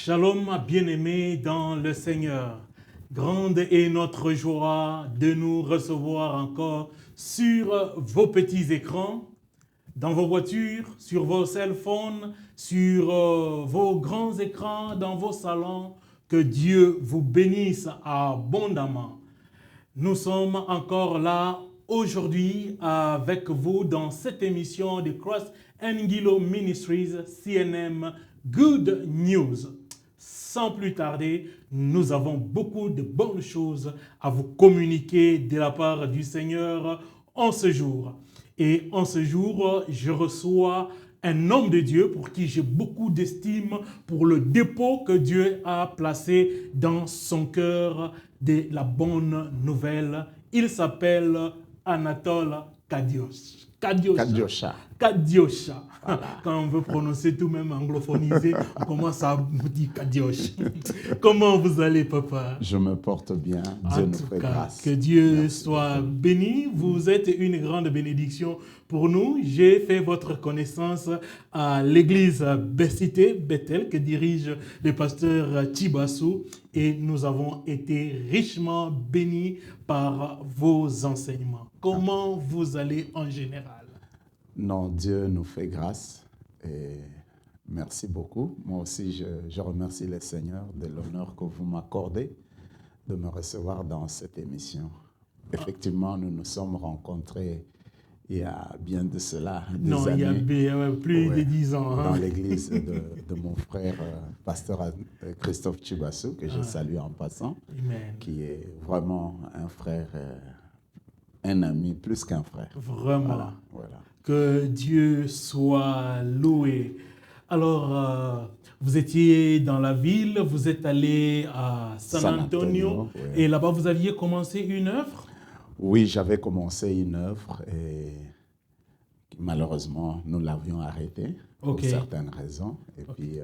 Shalom, bien-aimés dans le Seigneur. Grande est notre joie de nous recevoir encore sur vos petits écrans, dans vos voitures, sur vos cell phones, sur vos grands écrans, dans vos salons. Que Dieu vous bénisse abondamment. Nous sommes encore là aujourd'hui avec vous dans cette émission de Cross Ngilo Ministries CNM Good News. Sans plus tarder, nous avons beaucoup de bonnes choses à vous communiquer de la part du Seigneur en ce jour. Et en ce jour, je reçois un homme de Dieu pour qui j'ai beaucoup d'estime pour le dépôt que Dieu a placé dans son cœur de la bonne nouvelle. Il s'appelle Anatole Kadiosha. Voilà. Quand on veut prononcer tout même anglophonisé, on commence à vous dire Kadiosh. Comment vous allez, papa? Je me porte bien. Dieu nous fait grâce. Que Dieu soit béni. Vous êtes une grande bénédiction pour nous. J'ai fait votre connaissance à l'église Bécité, Bethel, que dirige le pasteur Chibassou. Et nous avons été richement bénis par vos enseignements. Comment vous allez en général? Non, Dieu nous fait grâce et merci beaucoup. Moi aussi, je remercie le Seigneur de l'honneur que vous m'accordez de me recevoir dans cette émission. Effectivement, nous nous sommes rencontrés il y a bien de cela des années. Il y a plus de 10 ans. Dans l'église de mon frère, pasteur Christophe Chibassou, que je salue en passant, Amen. Qui est vraiment un frère, un ami, plus qu'un frère. Vraiment. Voilà. Que Dieu soit loué. Alors, vous étiez dans la ville, vous êtes allé à San Antonio, oui. Et là-bas, vous aviez commencé une œuvre? Oui, j'avais commencé une œuvre et malheureusement, nous l'avions arrêtée pour certaines raisons. Et puis,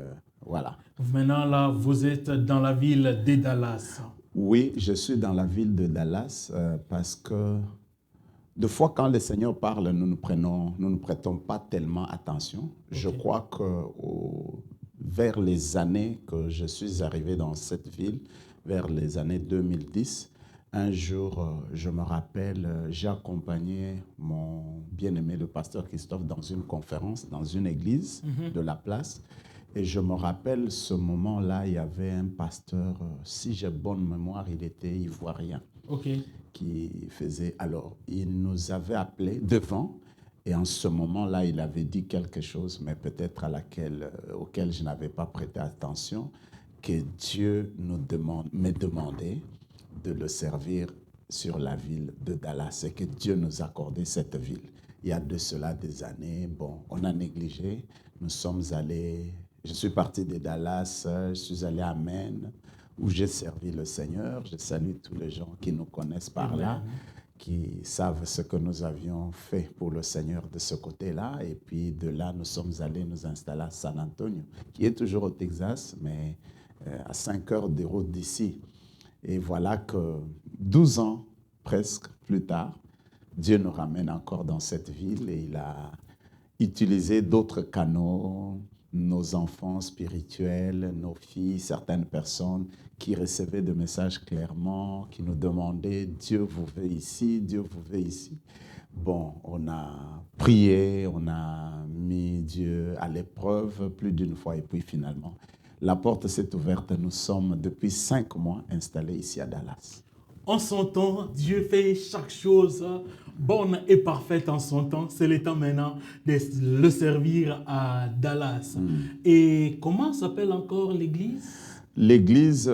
voilà. Maintenant, là, vous êtes dans la ville de Dallas. Oui, je suis dans la ville de Dallas parce que des fois, quand le Seigneur parle, nous ne prêtons pas tellement attention. Je crois que vers les années que je suis arrivé dans cette ville, vers les années 2010, un jour, je me rappelle, j'ai accompagné mon bien-aimé, le pasteur Christophe, dans une conférence, dans une église de la place. Et je me rappelle, ce moment-là, il y avait un pasteur, si j'ai bonne mémoire, il était ivoirien. Qui faisait. Alors, il nous avait appelés devant, et en ce moment-là, il avait dit quelque chose, mais peut-être auquel je n'avais pas prêté attention, que Dieu me demandait de le servir sur la ville de Dallas, et que Dieu nous accordait cette ville. Il y a de cela des années, on a négligé. Nous sommes allés, je suis parti de Dallas, je suis allé à Maine, où j'ai servi le Seigneur. Je salue tous les gens qui nous connaissent par là, qui savent ce que nous avions fait pour le Seigneur de ce côté-là. Et puis de là, nous sommes allés nous installer à San Antonio, qui est toujours au Texas, mais à 5 heures de route d'ici. Et voilà que 12 ans presque plus tard, Dieu nous ramène encore dans cette ville et il a utilisé d'autres canaux, nos enfants spirituels, nos filles, certaines personnes qui recevaient des messages clairement, qui nous demandaient « Dieu vous veut ici, Dieu vous veut ici ». On a prié, on a mis Dieu à l'épreuve plus d'une fois et puis finalement, la porte s'est ouverte. Nous sommes depuis 5 mois installés ici à Dallas. En son temps, Dieu fait chaque chose bonne et parfaite en son temps. C'est le temps maintenant de le servir à Dallas. Et comment s'appelle encore l'église? L'église,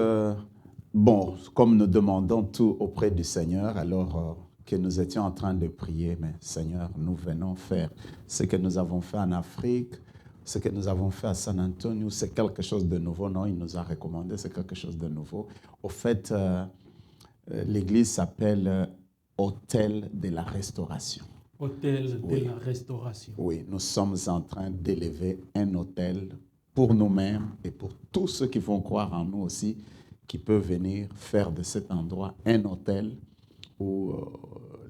comme nous demandons tout auprès du Seigneur, alors que nous étions en train de prier, mais Seigneur, nous venons faire ce que nous avons fait en Afrique, ce que nous avons fait à San Antonio, c'est quelque chose de nouveau. Non, il nous a recommandé, c'est quelque chose de nouveau. Au fait, l'église s'appelle Hôtel de la Restauration. Hôtel de la Restauration. Oui, nous sommes en train d'élever un hôtel pour nous-mêmes et pour tous ceux qui vont croire en nous aussi, qui peuvent venir faire de cet endroit un hôtel où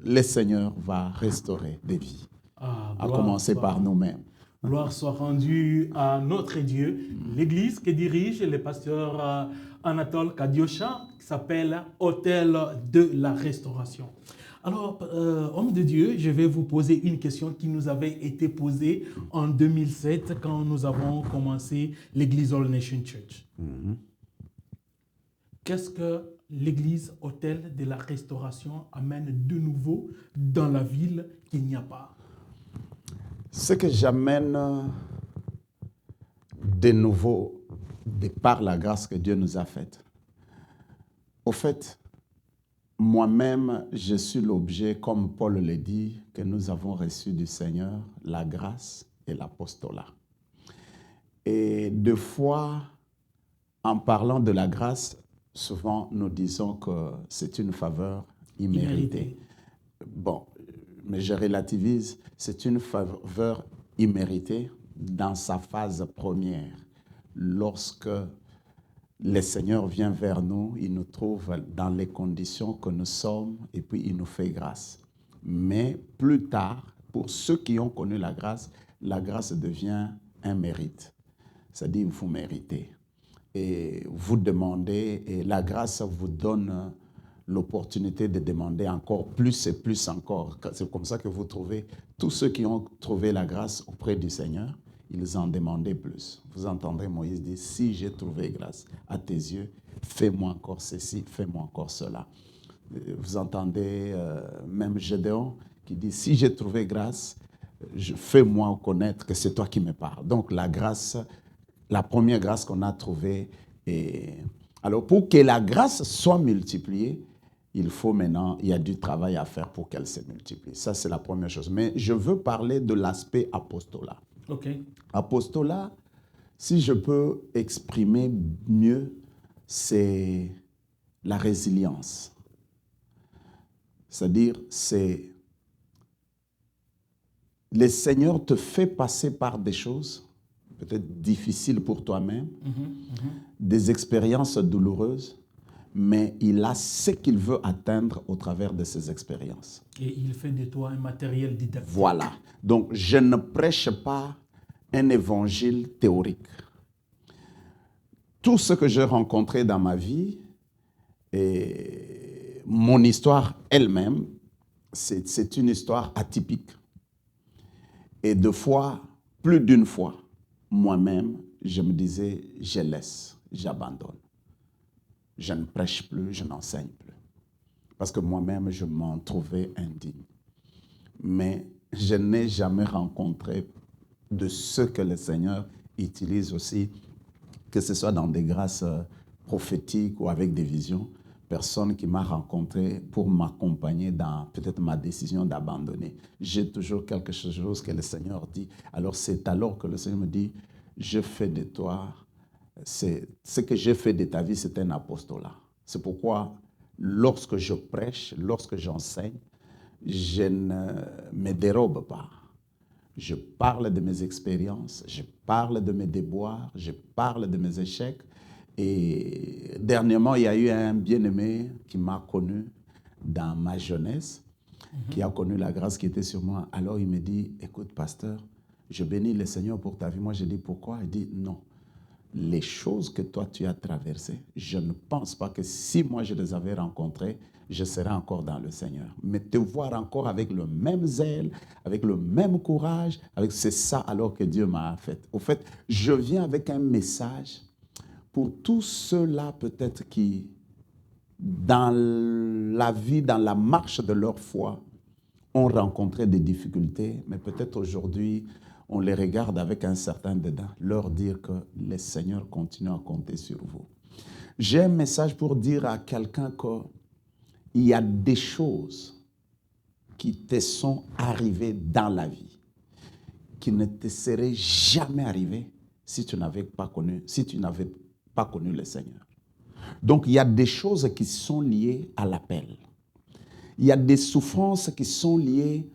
le Seigneur va restaurer des vies, à commencer par nous-mêmes. Gloire soit rendue à notre Dieu. L'église que dirige le pasteur Anatole Kadiocha, qui s'appelle Hôtel de la Restauration. Alors, homme de Dieu, je vais vous poser une question qui nous avait été posée en 2007 quand nous avons commencé l'église All Nation Church. Qu'est-ce que l'église Hôtel de la Restauration amène de nouveau dans la ville qu'il n'y a pas? Ce que j'amène de nouveau, de par la grâce que Dieu nous a faite. Au fait, moi-même, je suis l'objet, comme Paul le dit, que nous avons reçu du Seigneur, la grâce et l'apostolat. Et deux fois, en parlant de la grâce, souvent nous disons que c'est une faveur imméritée. Bon, mais je relativise, c'est une faveur imméritée dans sa phase première. Lorsque le Seigneur vient vers nous, il nous trouve dans les conditions que nous sommes et puis il nous fait grâce. Mais plus tard, pour ceux qui ont connu la grâce devient un mérite. C'est-à-dire vous méritez. Et vous demandez, et la grâce vous donne l'opportunité de demander encore plus et plus encore. C'est comme ça que vous trouvez, tous ceux qui ont trouvé la grâce auprès du Seigneur, ils en demandaient plus. Vous entendrez Moïse dire, si j'ai trouvé grâce à tes yeux, fais-moi encore ceci, fais-moi encore cela. Vous entendez même Gédéon qui dit, si j'ai trouvé grâce, fais-moi connaître que c'est toi qui me parles. Donc la grâce, la première grâce qu'on a trouvée. Alors pour que la grâce soit multipliée, il faut maintenant, il y a du travail à faire pour qu'elle se multiplie. Ça, c'est la première chose. Mais je veux parler de l'aspect apostolat. Okay. Apostolat, si je peux exprimer mieux, c'est la résilience. C'est-à-dire, c'est le Seigneur te fait passer par des choses peut-être difficiles pour toi-même, des expériences douloureuses, mais il a ce qu'il veut atteindre au travers de ces expériences. Et il fait de toi un matériel didactique. Voilà. Donc, je ne prêche pas un évangile théorique. Tout ce que j'ai rencontré dans ma vie, et mon histoire elle-même, c'est une histoire atypique. Et deux fois, plus d'une fois, moi-même, je me disais, je laisse, j'abandonne. Je ne prêche plus, je n'enseigne plus. Parce que moi-même, je m'en trouvais indigne. Mais je n'ai jamais rencontré de ce que le Seigneur utilise aussi, que ce soit dans des grâces prophétiques ou avec des visions, personne qui m'a rencontré pour m'accompagner dans peut-être ma décision d'abandonner. J'ai toujours quelque chose que le Seigneur dit. Alors c'est alors que le Seigneur me dit, je fais de toi, ce que j'ai fait de ta vie, c'est un apostolat. C'est pourquoi lorsque je prêche, lorsque j'enseigne, je ne me dérobe pas. Je parle de mes expériences, je parle de mes déboires, je parle de mes échecs. Et dernièrement, il y a eu un bien-aimé qui m'a connu dans ma jeunesse, qui a connu la grâce qui était sur moi. Alors il me dit, écoute, pasteur, je bénis le Seigneur pour ta vie. Moi, je dis, pourquoi? Il dit, non. Les choses que toi, tu as traversées, je ne pense pas que si moi, je les avais rencontrées, je serais encore dans le Seigneur. Mais te voir encore avec le même zèle, avec le même courage, c'est ça alors que Dieu m'a fait. Au fait, je viens avec un message pour tous ceux-là peut-être qui, dans la vie, dans la marche de leur foi, ont rencontré des difficultés, mais peut-être aujourd'hui, on les regarde avec un certain dédain, leur dire que le Seigneur continue à compter sur vous. J'ai un message pour dire à quelqu'un qu'il y a des choses qui te sont arrivées dans la vie, qui ne te seraient jamais arrivées si tu n'avais pas connu le Seigneur. Donc, il y a des choses qui sont liées à l'appel. Il y a des souffrances qui sont liées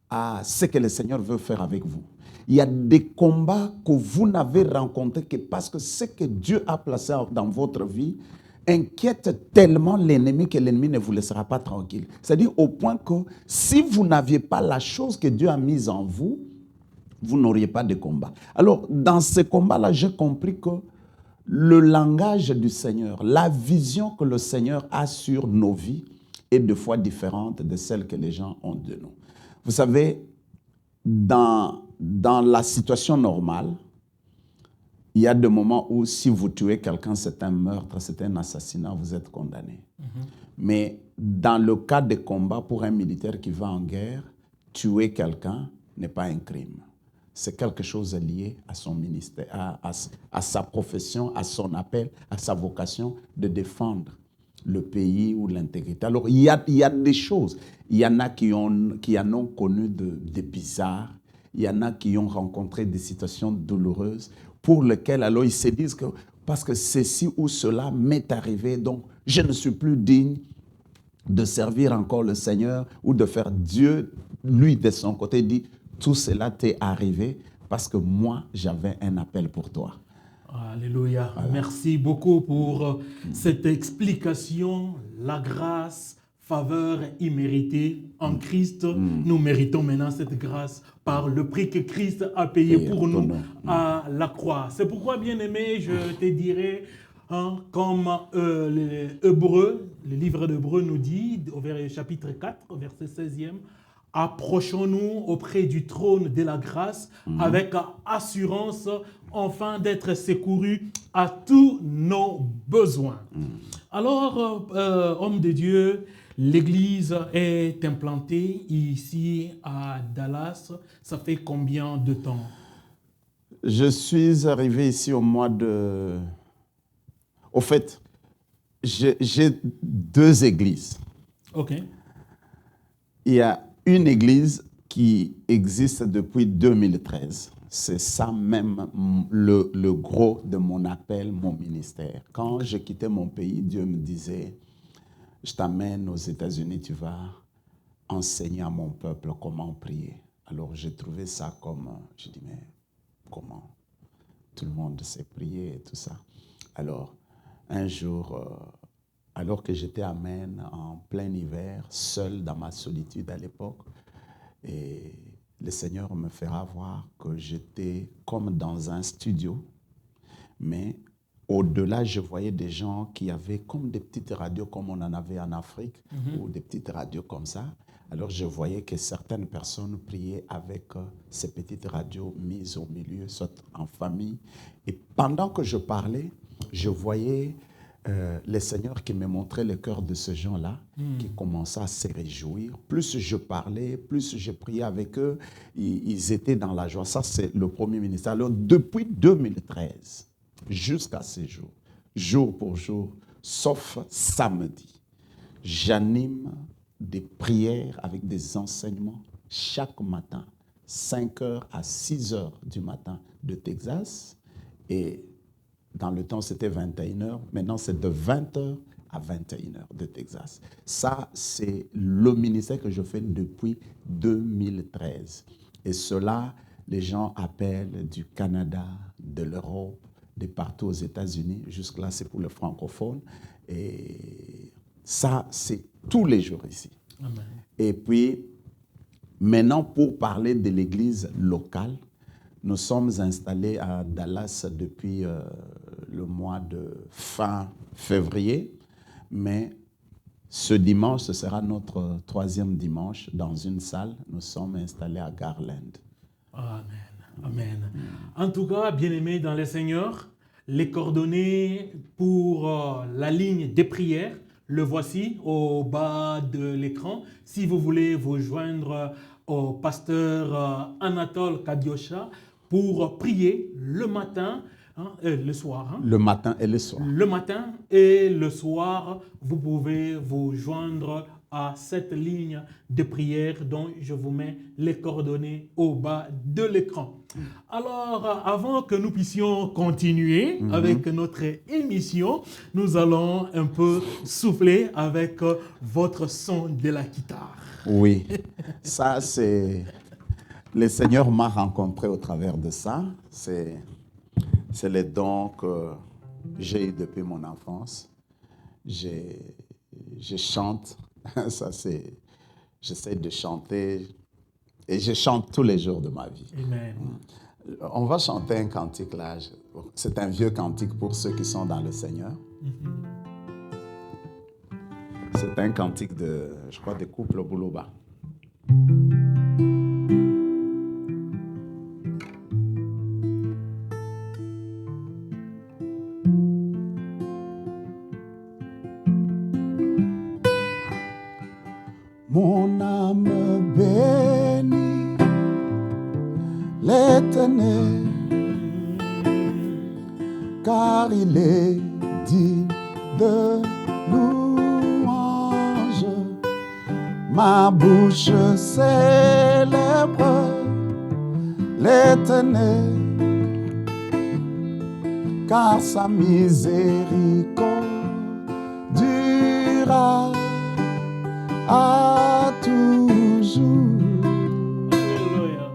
à ce que le Seigneur veut faire avec vous. Il y a des combats que vous n'avez rencontrés que parce que ce que Dieu a placé dans votre vie inquiète tellement l'ennemi que l'ennemi ne vous laissera pas tranquille. C'est-à-dire au point que si vous n'aviez pas la chose que Dieu a mise en vous, vous n'auriez pas de combat. Alors, dans ces combats-là, j'ai compris que le langage du Seigneur, la vision que le Seigneur a sur nos vies est deux fois différente de celle que les gens ont de nous. Vous savez, dans la situation normale, il y a des moments où si vous tuez quelqu'un, c'est un meurtre, c'est un assassinat, vous êtes condamné. Mais dans le cas de combat, pour un militaire qui va en guerre, tuer quelqu'un n'est pas un crime. C'est quelque chose lié à son ministère, à sa profession, à son appel, à sa vocation de défendre le pays ou l'intégrité. Alors, il y a des choses. Il y en a qui en ont connu de bizarres. Il y en a qui ont rencontré des situations douloureuses pour lesquelles, alors, ils se disent que parce que ceci ou cela m'est arrivé, donc je ne suis plus digne de servir encore le Seigneur ou de faire Dieu, lui, de son côté, dit, tout cela t'est arrivé parce que moi, j'avais un appel pour toi. Alléluia. Voilà. Merci beaucoup pour cette explication. La grâce, faveur imméritée en Christ. Nous méritons maintenant cette grâce par le prix que Christ a payé pour nous à la croix. C'est pourquoi, bien-aimé, je te dirais, comme le livre d'Hébreux nous dit, au chapitre 4, verset 16e, approchons-nous auprès du trône de la grâce avec assurance, afin d'être secourus à tous nos besoins. Alors, homme de Dieu, l'église est implantée ici à Dallas. Ça fait combien de temps? Je suis arrivé ici au mois de... Au fait, j'ai deux églises. OK. Il y a une église qui existe depuis 2013. C'est ça même le gros de mon appel, mon ministère. Quand je quittais mon pays, Dieu me disait, je t'amène aux États-Unis, tu vas enseigner à mon peuple comment prier. Alors j'ai trouvé ça comme, je dis, mais comment? Tout le monde sait prier et tout ça. Alors, un jour, alors que j'étais à Maine en plein hiver, seul dans ma solitude à l'époque, et le Seigneur me fera voir que j'étais comme dans un studio, mais au-delà, je voyais des gens qui avaient comme des petites radios comme on en avait en Afrique, ou des petites radios comme ça. Alors je voyais que certaines personnes priaient avec ces petites radios mises au milieu, soit en famille. Et pendant que je parlais, je voyais le Seigneur qui me montrait le cœur de ces gens-là, qui commençaient à se réjouir. Plus je parlais, plus je priais avec eux, ils étaient dans la joie. Ça, c'est le premier ministère. Alors, depuis 2013 jusqu'à ce jour, jour pour jour, sauf samedi, j'anime des prières avec des enseignements chaque matin, 5h à 6h du matin de Texas. Et dans le temps, c'était 21h. Maintenant, c'est de 20h à 21h de Texas. Ça, c'est le ministère que je fais depuis 2013. Et cela, les gens appellent du Canada, de l'Europe, de partout aux États-Unis. Jusque-là, c'est pour les francophones. Et ça, c'est tous les jours ici. Amen. Et puis, maintenant, pour parler de l'église locale, nous sommes installés à Dallas depuis le mois de fin février, mais ce dimanche, ce sera notre 3e dimanche dans une salle. Nous sommes installés à Garland. Amen. Amen. En tout cas, bien-aimés dans le Seigneur, les coordonnées pour la ligne des prières, le voici au bas de l'écran. Si vous voulez vous joindre au pasteur Anatole Kadiosha pour prier le matin, le soir. Le matin et le soir. Le matin et le soir, vous pouvez vous joindre à cette ligne de prière dont je vous mets les coordonnées au bas de l'écran. Alors, avant que nous puissions continuer avec notre émission, nous allons un peu souffler avec votre son de la guitare. Oui, ça c'est... Le Seigneur m'a rencontré au travers de ça. C'est les dons que j'ai eu depuis mon enfance. Je chante, ça c'est... J'essaie de chanter Et je chante tous les jours de ma vie. Amen. On va chanter un cantique là. C'est un vieux cantique pour ceux qui sont dans le Seigneur. C'est un cantique de, je crois, des couples Bouloba. Mon âme bénit l'Éternel, car il est digne de louange. Ma bouche célèbre l'Éternel, car sa miséricorde durera à toujours. Alléluia.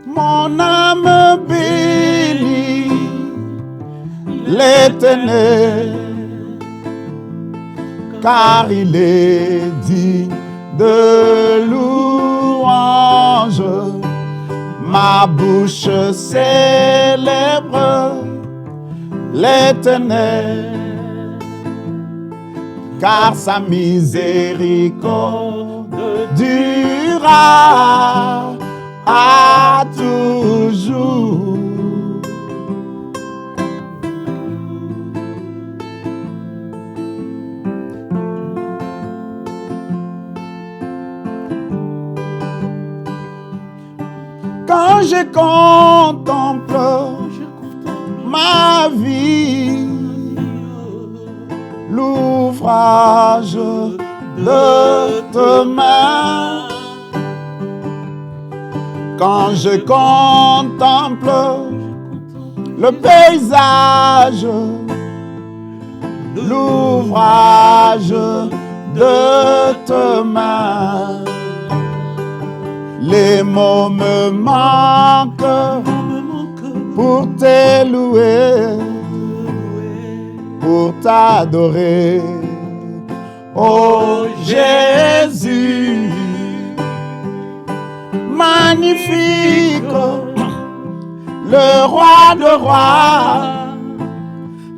Mon âme bénit l'Éternel, car il est digne de louange. Ma bouche célèbre l'Éternel, car sa miséricorde durera à toujours. Quand je contemple ma vie, l'ouvrage de tes mains, quand je contemple le paysage, l'ouvrage de tes mains, les mots me manquent pour te louer, pour t'adorer, oh Jésus. Magnifique, le roi de rois,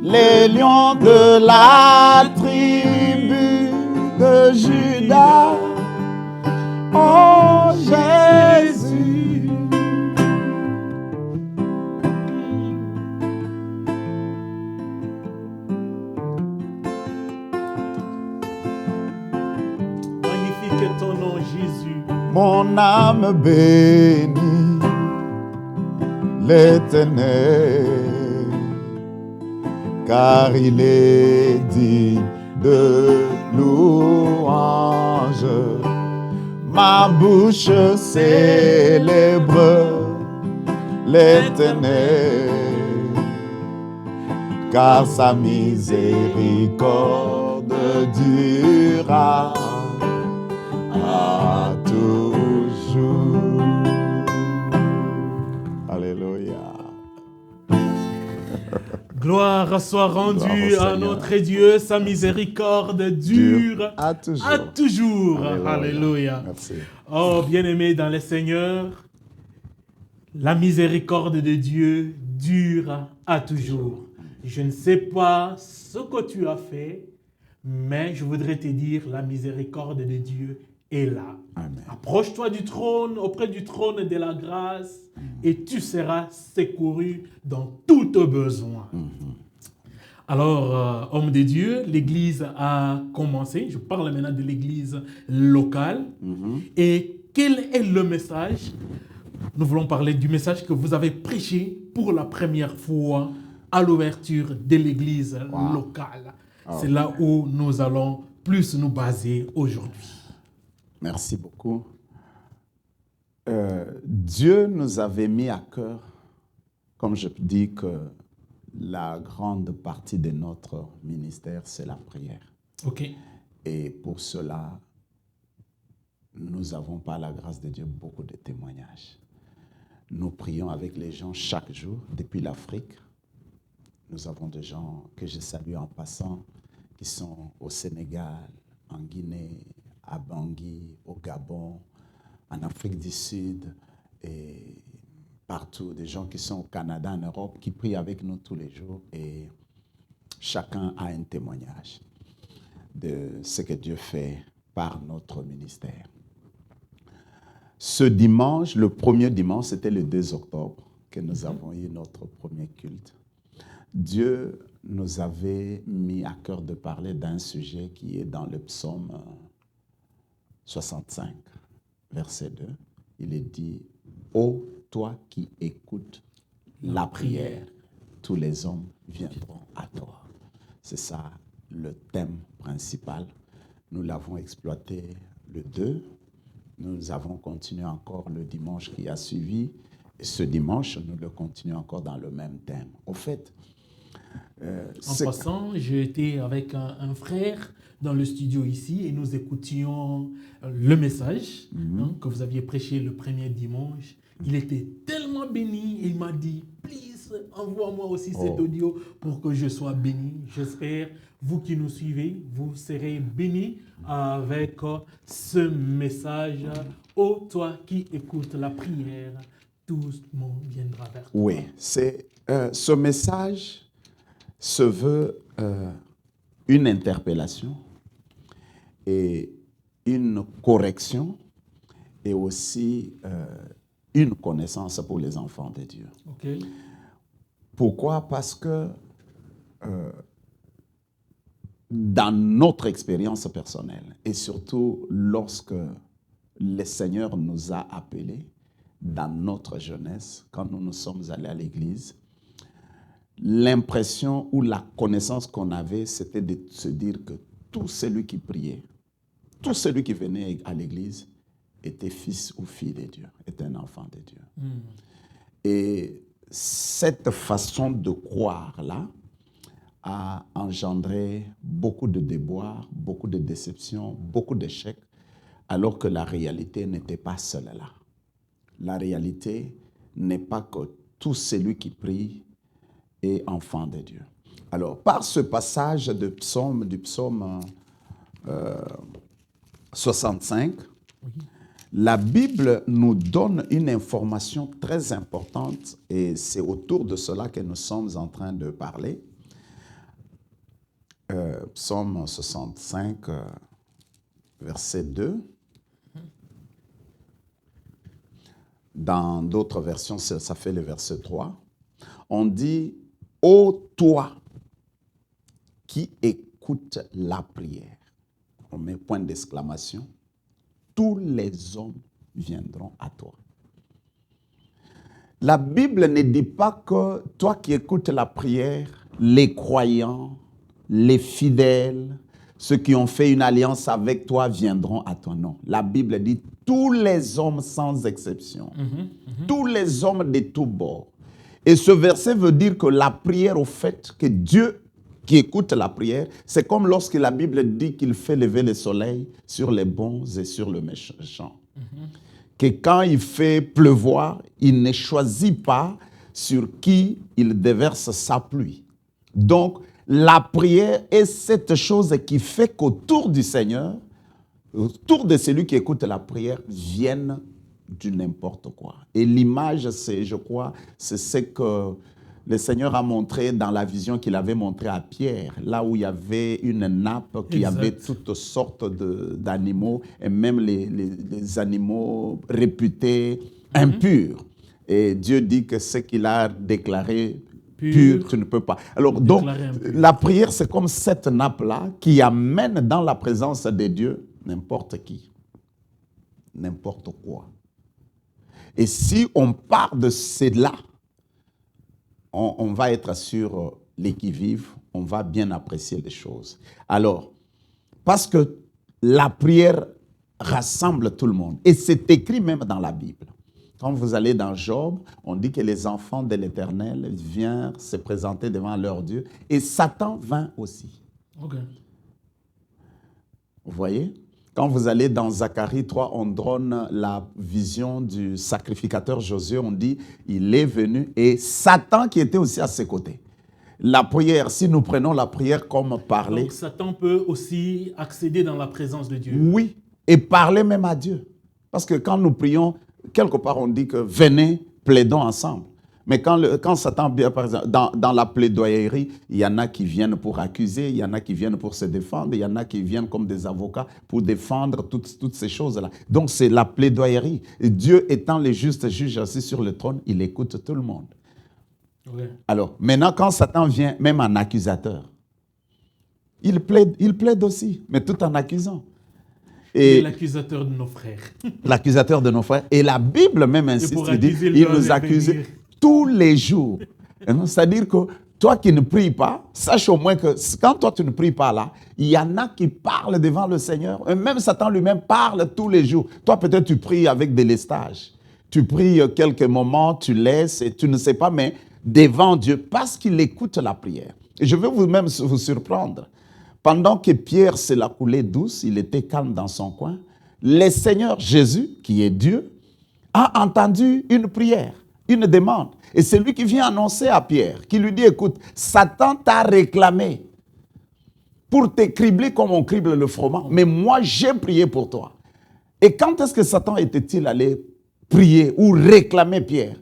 les lions de la tribu de Juda, oh Jésus. Magnifique est ton nom, Jésus. Mon âme bénit l'Éternel, car il est digne de louange. Ma bouche célèbre l'Éternel, car sa miséricorde durera à toujours. Alléluia. Gloire soit rendue à notre Dieu, sa miséricorde dure à toujours. à toujours. Alléluia. Alléluia. Merci. Oh, bien-aimés dans le Seigneur, la miséricorde de Dieu dure à toujours. Je ne sais pas ce que tu as fait, mais je voudrais te dire, la miséricorde de Dieu est là. Amen. Approche-toi du trône, auprès du trône de la grâce, et tu seras secouru dans tous tes besoins. Alors, homme de Dieu, l'Église a commencé. Je parle maintenant de l'Église locale. Et quel est le message? Nous voulons parler du message que vous avez prêché pour la première fois à l'ouverture de l'Église locale. C'est là où nous allons plus nous baser aujourd'hui. Merci beaucoup. Dieu nous avait mis à cœur, comme je dis, que la grande partie de notre ministère, c'est la prière. OK. Et pour cela, nous avons, par la grâce de Dieu, beaucoup de témoignages. Nous prions avec les gens chaque jour, depuis l'Afrique Nous avons des gens que je salue en passant, qui sont au Sénégal, en Guinée, à Bangui, au Gabon, en Afrique du Sud et partout. Des gens qui sont au Canada, en Europe, qui prient avec nous tous les jours et chacun a un témoignage de ce que Dieu fait par notre ministère. Ce dimanche, le premier dimanche, c'était le 2 octobre que nous avons eu notre premier culte. Dieu nous avait mis à cœur de parler d'un sujet qui est dans le psaume 65, verset 2. Il est dit « Ô toi qui écoutes la prière, tous les hommes viendront à toi. » C'est ça le thème principal. Nous l'avons exploité le 2. Nous avons continué encore le dimanche qui a suivi. Et ce dimanche, nous le continuons encore dans le même thème. Au fait, en passant, j'ai été avec un frère dans le studio ici et nous écoutions le message que vous aviez prêché le premier dimanche. Il était tellement béni et il m'a dit « Please, envoie-moi aussi cet audio pour que je sois béni. » J'espère, vous qui nous suivez, vous serez bénis avec ce message. « Ô toi qui écoutes la prière, tout le monde viendra vers toi. » Oui, ce message se veut une interpellation et une correction et aussi une connaissance pour les enfants de Dieu. Okay. Pourquoi? Parce que dans notre expérience personnelle et surtout lorsque le Seigneur nous a appelés dans notre jeunesse, quand nous nous sommes allés à l'église, l'impression ou la connaissance qu'on avait, c'était de se dire que tout celui qui priait, tout celui qui venait à l'église était fils ou fille de Dieu, était un enfant de Dieu. Et cette façon de croire-là a engendré beaucoup de déboires, beaucoup de déceptions, beaucoup d'échecs, alors que la réalité n'était pas celle-là. La réalité n'est pas que tout celui qui prie est enfant de Dieu. Alors, par ce passage du psaume 65, la Bible nous donne une information très importante et c'est autour de cela que nous sommes en train de parler. Psaume 65, verset 2. Dans d'autres versions, ça fait le verset 3. On dit « Ô toi qui écoutes la prière », on met point d'exclamation, « tous les hommes viendront à toi ». La Bible ne dit pas que toi qui écoutes la prière, les croyants, les fidèles, ceux qui ont fait une alliance avec toi viendront à toi. Non, la Bible dit tous les hommes sans exception, tous les hommes de tous bords. Et ce verset veut dire que la prière, au fait, que Dieu qui écoute la prière, c'est comme lorsque la Bible dit qu'il fait lever le soleil sur les bons et sur le méchant. Que quand il fait pleuvoir, il ne choisit pas sur qui il déverse sa pluie. Donc, la prière est cette chose qui fait qu'autour du Seigneur, autour de celui qui écoute la prière, vienne du n'importe quoi. Et l'image, c'est, je crois, c'est ce que le Seigneur a montré dans la vision qu'il avait montrée à Pierre, là où il y avait une nappe qui avait toutes sortes d'animaux, et même les animaux réputés impurs. Et Dieu dit que ce qu'il a déclaré pur, tu ne peux pas. Alors, donc, la prière, c'est comme cette nappe-là qui amène dans la présence de Dieu n'importe qui, n'importe quoi. Et si on part de cela, on va être sur l'équivive, on va bien apprécier les choses. Alors, parce que la prière rassemble tout le monde, et c'est écrit même dans la Bible. Quand vous allez dans Job, on dit que les enfants de l'Éternel viennent se présenter devant leur Dieu, et Satan vint aussi. Okay. Vous voyez? Quand vous allez dans Zacharie 3, on donne la vision du sacrificateur Josué, on dit il est venu, et Satan qui était aussi à ses côtés. la prière, si nous prenons la prière comme parler. Donc Satan peut aussi accéder dans la présence de Dieu. Oui, et parler même à Dieu. Parce que quand nous prions, quelque part on dit que venez, plaidons ensemble. Mais quand Satan vient, par exemple, dans la plaidoyerie, il y en a qui viennent pour accuser, il y en a qui viennent pour se défendre, il y en a qui viennent comme des avocats pour défendre toutes ces choses-là. Donc c'est la plaidoyerie. Et Dieu étant le juste juge assis sur le trône, il écoute tout le monde. Ouais. Alors, maintenant, quand Satan vient, même en accusateur, il plaide aussi, mais tout en accusant. Et l'accusateur de nos frères. L'accusateur de nos frères. Et la Bible même insiste, il dit, il nous accuse tous les jours. C'est-à-dire que toi qui ne pries pas, sache au moins que quand toi tu ne pries pas là, il y en a qui parlent devant le Seigneur. Et même Satan lui-même parle tous les jours. Toi peut-être tu pries avec délestage. Tu pries quelques moments, tu laisses et tu ne sais pas, mais devant Dieu, parce qu'il écoute la prière. Et je veux vous-même vous surprendre. Pendant que Pierre se la coulait douce, il était calme dans son coin, le Seigneur Jésus, qui est Dieu, a entendu une prière, une demande. Et c'est lui qui vient annoncer à Pierre, qui lui dit, écoute, Satan t'a réclamé pour te cribler comme on crible le froment, mais moi j'ai prié pour toi. Et quand est-ce que Satan était-il allé prier ou réclamer Pierre?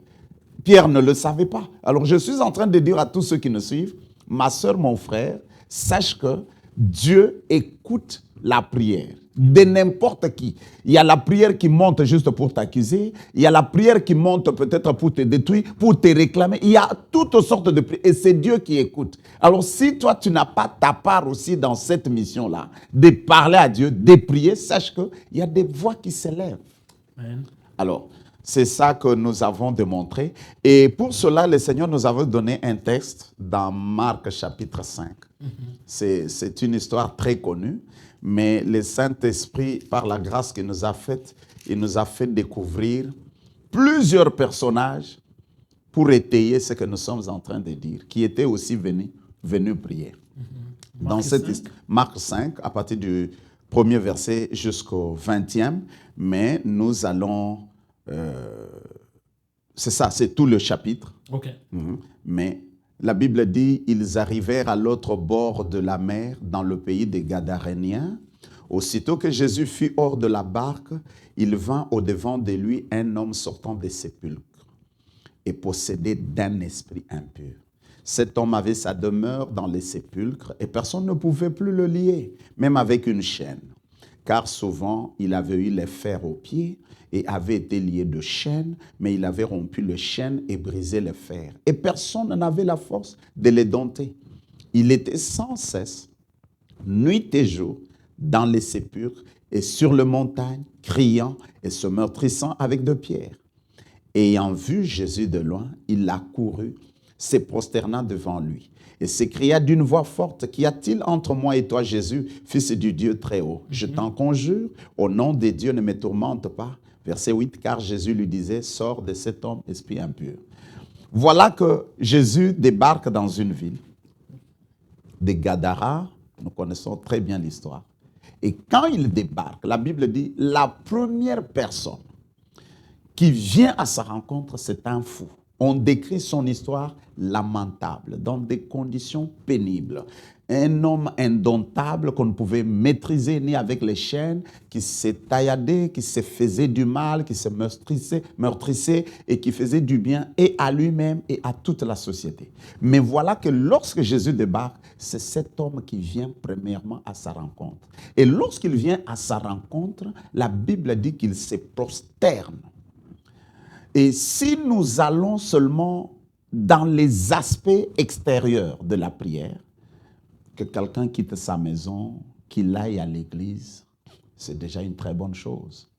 Pierre ne le savait pas. Alors je suis en train de dire à tous ceux qui nous suivent, ma soeur, mon frère, sache que Dieu écoute la prière de n'importe qui. Il y a la prière qui monte juste pour t'accuser. Il y a la prière qui monte peut-être pour te détruire, pour te réclamer. Il y a toutes sortes de prières. Et c'est Dieu qui écoute. Alors si toi, tu n'as pas ta part aussi dans cette mission-là, de parler à Dieu, de prier, sache qu'il y a des voix qui s'élèvent. Amen. Alors, c'est ça que nous avons démontré. Et pour cela, le Seigneur nous avait donné un texte dans Marc chapitre 5. C'est une histoire très connue, mais le Saint-Esprit, par la grâce qu'il nous a faite, il nous a fait découvrir plusieurs personnages pour étayer ce que nous sommes en train de dire, qui étaient aussi venus prier. Dans cette Marc 5, à partir du premier verset jusqu'au 20e, mais nous allons... c'est ça, c'est tout le chapitre. Ok. Mais la Bible dit, ils arrivèrent à l'autre bord de la mer, dans le pays des Gadaréniens. Aussitôt que Jésus fut hors de la barque, il vint au-devant de lui un homme sortant des sépulcres et possédé d'un esprit impur. Cet homme avait sa demeure dans les sépulcres et personne ne pouvait plus le lier, même avec une chaîne. Car souvent, il avait eu les fers aux pieds et avait été lié de chaînes, mais il avait rompu les chaînes et brisé les fers. Et personne n'avait la force de les dompter. Il était sans cesse, nuit et jour, dans les sépulcres et sur les montagnes, criant et se meurtrissant avec de pierres. Ayant vu Jésus de loin, il accourut, se prosternant devant lui, et s'écria d'une voix forte, « Qu'y a-t-il entre moi et toi, Jésus, fils du Dieu très haut? Je t'en conjure, au nom de Dieu, ne me tourmente pas. » Verset 8, car Jésus lui disait, « Sors de cet homme, esprit impur. » Voilà que Jésus débarque dans une ville de Gadara. Nous connaissons très bien l'histoire. Et quand il débarque, la Bible dit, la première personne qui vient à sa rencontre, c'est un fou. On décrit son histoire lamentable, dans des conditions pénibles. Un homme indomptable qu'on ne pouvait maîtriser ni avec les chaînes, qui s'est tailladé, qui se faisait du mal, qui se meurtrissait et qui faisait du bien et à lui-même et à toute la société. Mais voilà que lorsque Jésus débarque, c'est cet homme qui vient premièrement à sa rencontre. Et lorsqu'il vient à sa rencontre, la Bible dit qu'il se prosterne. Et si nous allons seulement dans les aspects extérieurs de la prière, que quelqu'un quitte sa maison, qu'il aille à l'église, c'est déjà une très bonne chose.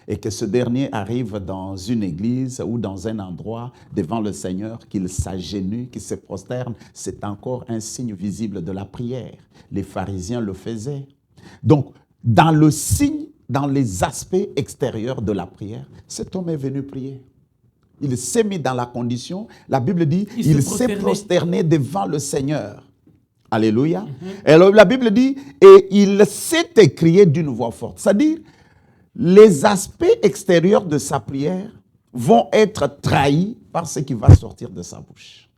Et que ce dernier arrive dans une église ou dans un endroit devant le Seigneur, qu'il s'agenouille, qu'il se prosterne, c'est encore un signe visible de la prière. Les pharisiens le faisaient. Donc, dans le signe, dans les aspects extérieurs de la prière, cet homme est venu prier. Il s'est mis dans la condition, la Bible dit, il s'est prosterné devant le Seigneur. Alléluia. Et alors la Bible dit, et il s'est écrié d'une voix forte. C'est-à-dire, les aspects extérieurs de sa prière vont être trahis par ce qui va sortir de sa bouche.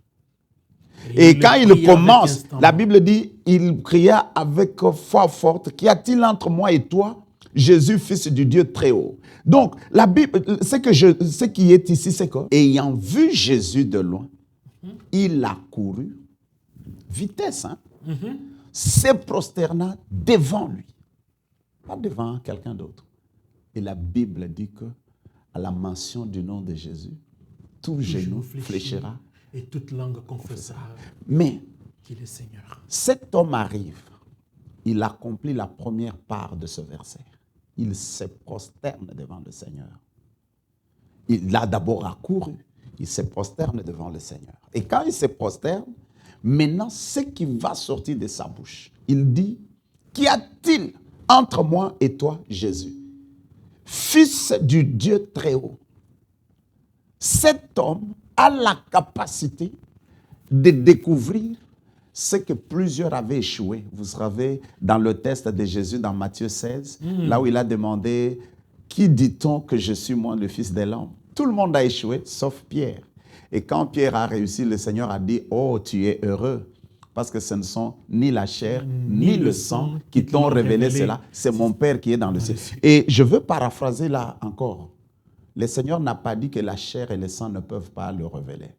Et il quand il pria avec commence, instant. la Bible dit, il pria avec foi forte, qu'y a-t-il entre moi et toi, Jésus, fils du Dieu très haut. Donc, la Bible, ce qui est ici, c'est que, ayant vu Jésus de loin, il a couru, vitesse, hein, se prosterna devant lui, pas devant quelqu'un d'autre. Et la Bible dit que, à la mention du nom de Jésus, tout genou fléchira. Et toute langue confessera Mais qu'il est Seigneur. cet homme arrive, il accomplit la première part de ce verset. Il se prosterne devant le Seigneur. Il a d'abord accouru, il se prosterne devant le Seigneur. Et quand il se prosterne, maintenant, ce qui va sortir de sa bouche, il dit, qu'y a-t-il entre moi et toi, Jésus, fils du Dieu très haut? Cet homme a la capacité de découvrir ce que plusieurs avaient échoué. Vous savez, dans le test de Jésus dans Matthieu 16, là où il a demandé, qui dit-on que je suis moi, le Fils de l'homme? Tout le monde a échoué, sauf Pierre. Et quand Pierre a réussi, le Seigneur a dit, oh, tu es heureux, parce que ce ne sont ni la chair, ni le sang qui t'ont révélé cela. C'est mon Père qui est dans le ciel. Et je veux paraphraser là encore. Le Seigneur n'a pas dit que la chair et le sang ne peuvent pas le révéler.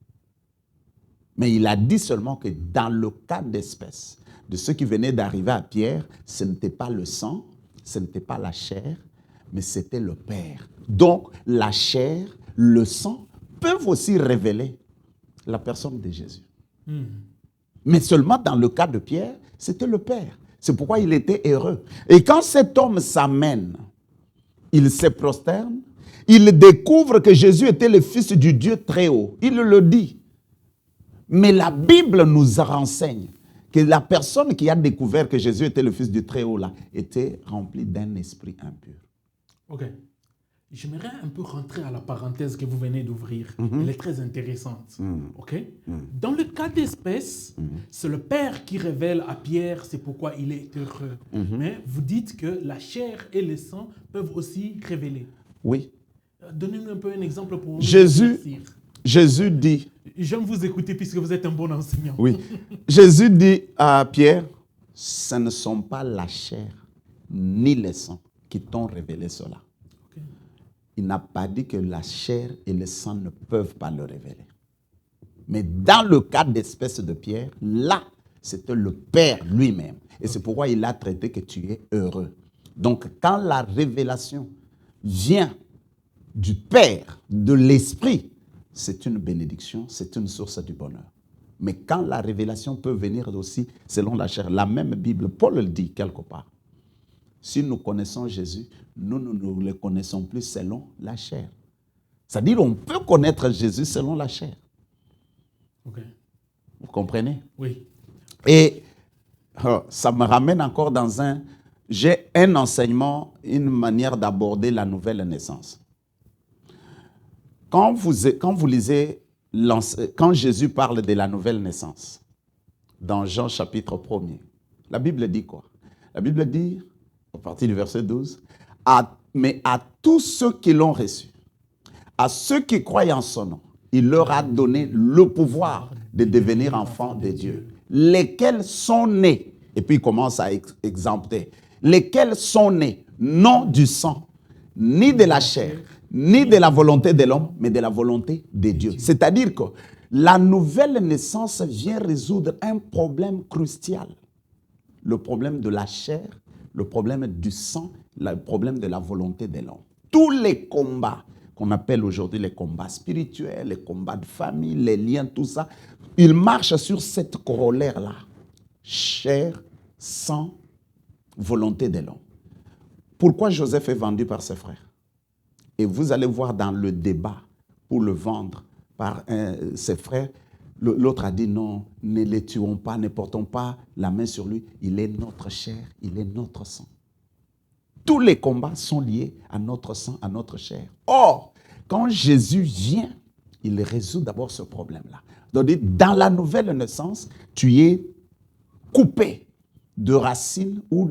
Mais il a dit seulement que dans le cas d'espèce de ceux qui venaient d'arriver à Pierre, ce n'était pas le sang, ce n'était pas la chair, mais c'était le Père. Donc, la chair, le sang peuvent aussi révéler la personne de Jésus. Mais seulement dans le cas de Pierre, c'était le Père. C'est pourquoi il était heureux. Et quand cet homme s'amène, il se prosterne, il découvre que Jésus était le Fils du Dieu très haut. Il le dit. Mais la Bible nous renseigne que la personne qui a découvert que Jésus était le Fils du très haut là, était remplie d'un esprit impur. Ok. J'aimerais un peu rentrer à la parenthèse que vous venez d'ouvrir. Elle est très intéressante. Ok. Dans le cas d'espèce, c'est le Père qui révèle à Pierre, c'est pourquoi il est heureux. Mais vous dites que la chair et le sang peuvent aussi révéler. Oui. Donnez-nous un peu un exemple pour nous Jésus dit. J'aime vous écouter puisque vous êtes un bon enseignant. Oui. Jésus dit à Pierre, ce ne sont pas la chair ni le sang qui t'ont révélé cela. Okay. Il n'a pas dit que la chair et le sang ne peuvent pas le révéler. Mais dans le cas d'espèce de Pierre, là, c'était le Père lui-même. Et c'est pourquoi il a traité que tu es heureux. Donc, quand la révélation vient du Père, de l'Esprit, c'est une bénédiction, c'est une source du bonheur. Mais quand la révélation peut venir aussi selon la chair, la même Bible, Paul le dit quelque part. Si nous connaissons Jésus, nous ne le connaissons plus selon la chair. C'est-à-dire qu'on peut connaître Jésus selon la chair. Okay. Vous comprenez? Oui. Et ça me ramène encore dans j'ai un enseignement, une manière d'aborder la nouvelle naissance. Quand vous lisez, quand Jésus parle de la nouvelle naissance, dans Jean chapitre 1er, la Bible dit quoi? La Bible dit, à partir du verset 12, mais à tous ceux qui l'ont reçu, à ceux qui croient en son nom, il leur a donné le pouvoir de devenir enfants de Dieu, lesquels sont nés, et puis il commence à exempter, lesquels sont nés, non du sang, ni de la chair, ni de la volonté de l'homme, mais de la volonté de Dieu. C'est-à-dire que la nouvelle naissance vient résoudre un problème crucial. Le problème de la chair, le problème du sang, le problème de la volonté de l'homme. Tous les combats qu'on appelle aujourd'hui les combats spirituels, les combats de famille, les liens, tout ça, ils marchent sur cette corollaire-là. Chair, sang, volonté de l'homme. Pourquoi Joseph est vendu par ses frères? Et vous allez voir dans le débat pour le vendre par ses frères, l'autre a dit non, ne les tuons pas, ne portons pas la main sur lui. Il est notre chair, il est notre sang. Tous les combats sont liés à notre sang, à notre chair. Or, quand Jésus vient, il résout d'abord ce problème-là. Donc, dans la nouvelle naissance, tu es coupé de racines ou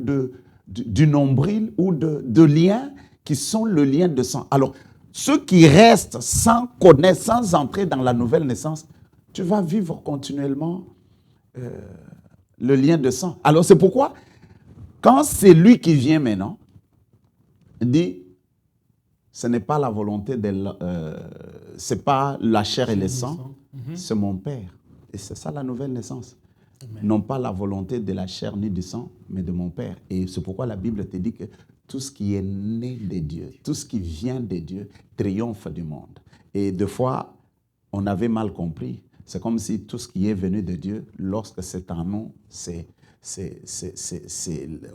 du nombril ou de liens qui sont le lien de sang. Alors, ceux qui restent sans connaître, sans entrer dans la nouvelle naissance, tu vas vivre continuellement le lien de sang. Alors c'est pourquoi, quand c'est lui qui vient maintenant, il dit, ce n'est pas la volonté c'est pas la chair et le sang, c'est mon Père. Et c'est ça la nouvelle naissance. Amen. Non pas la volonté de la chair ni du sang, mais de mon Père. Et c'est pourquoi la Bible te dit que tout ce qui est né de Dieu, tout ce qui vient de Dieu, triomphe du monde. Et des fois, on avait mal compris. C'est comme si tout ce qui est venu de Dieu, lorsque c'est en nous,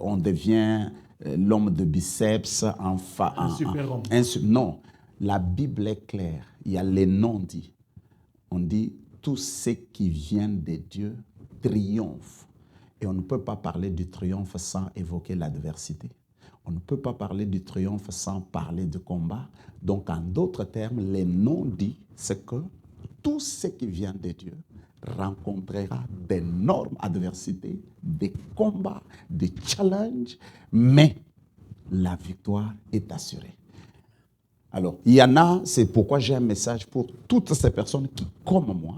on devient l'homme de biceps, un super-homme. Non, la Bible est claire. Il y a les noms dits. On dit tout ce qui vient de Dieu triomphe. Et on ne peut pas parler du triomphe sans évoquer l'adversité. On ne peut pas parler du triomphe sans parler de combat. Donc, en d'autres termes, les noms dits, c'est que tout ce qui vient de Dieu rencontrera d'énormes adversités, des combats, des challenges, mais la victoire est assurée. Alors, il y en a, c'est pourquoi j'ai un message pour toutes ces personnes qui, comme moi,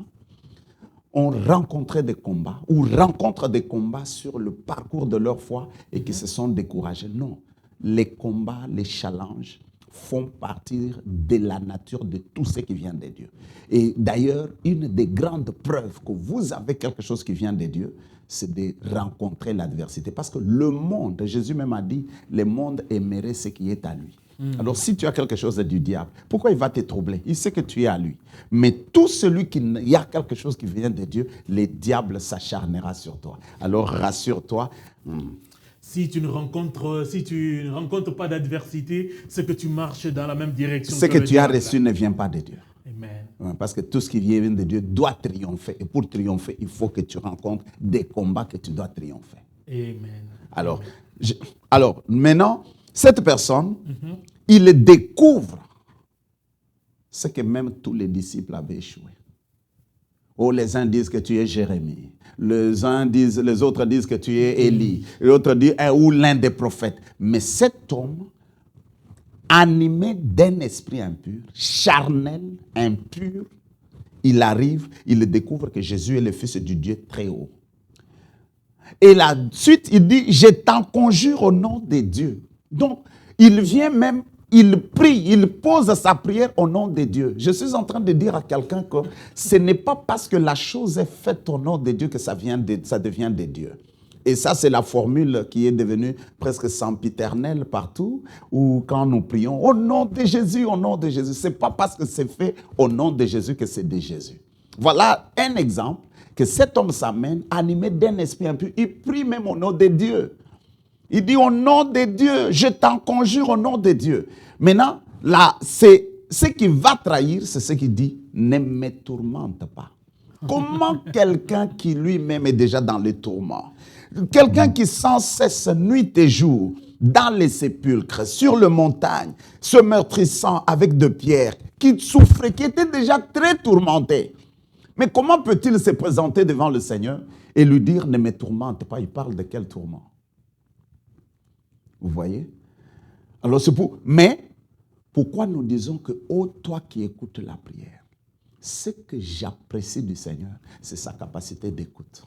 ont rencontré des combats ou rencontrent des combats sur le parcours de leur foi et qui se sont découragés. Non, les combats, les challenges font partie de la nature de tout ce qui vient de Dieu. Et d'ailleurs, une des grandes preuves que vous avez quelque chose qui vient de Dieu, c'est de rencontrer l'adversité. Parce que le monde, Jésus même a dit, le monde aimerait ce qui est à lui. Alors, si tu as quelque chose du diable, pourquoi il va te troubler? Il sait que tu es à lui. Mais tout celui qui y a quelque chose qui vient de Dieu, le diable s'acharnera sur toi. Alors, rassure-toi. Si tu ne rencontres pas d'adversité, c'est que tu marches dans la même direction. Ce que tu as reçu ne vient pas de Dieu. Amen. Parce que tout ce qui vient de Dieu doit triompher. Et pour triompher, il faut que tu rencontres des combats que tu dois triompher. Amen. Alors maintenant, cette personne, il découvre ce que même tous les disciples avaient échoué. Oh, les uns disent que tu es Jérémie. Les autres disent que tu es Élie. Les autres disent ou l'un des prophètes. Mais cet homme, animé d'un esprit impur, charnel, impur, il arrive, il découvre que Jésus est le Fils du Dieu très haut. Et la suite, il dit, je t'en conjure au nom de Dieu. Donc, il vient même, il prie, il pose sa prière au nom de Dieu. Je suis en train de dire à quelqu'un que ce n'est pas parce que la chose est faite au nom de Dieu que ça devient de Dieu. Et ça, c'est la formule qui est devenue presque sempiternelle partout, où quand nous prions, au nom de Jésus, au nom de Jésus. Ce n'est pas parce que c'est fait au nom de Jésus que c'est de Jésus. Voilà un exemple que cet homme s'amène, animé d'un esprit impur. Il prie même au nom de Dieu. Il dit au nom de Dieu, je t'en conjure au nom de Dieu. Maintenant, là, c'est ce qui va trahir, c'est ce qu'il dit, ne me tourmente pas. Comment quelqu'un qui lui-même est déjà dans les tourments, quelqu'un qui sans cesse nuit et jour, dans les sépulcres, sur les montagnes, se meurtrissant avec de pierres, qui souffrait, qui était déjà très tourmenté. Mais comment peut-il se présenter devant le Seigneur et lui dire ne me tourmente pas? Il parle de quel tourment? Vous voyez? Alors mais pourquoi nous disons que, ô toi qui écoutes la prière, ce que j'apprécie du Seigneur, c'est sa capacité d'écoute.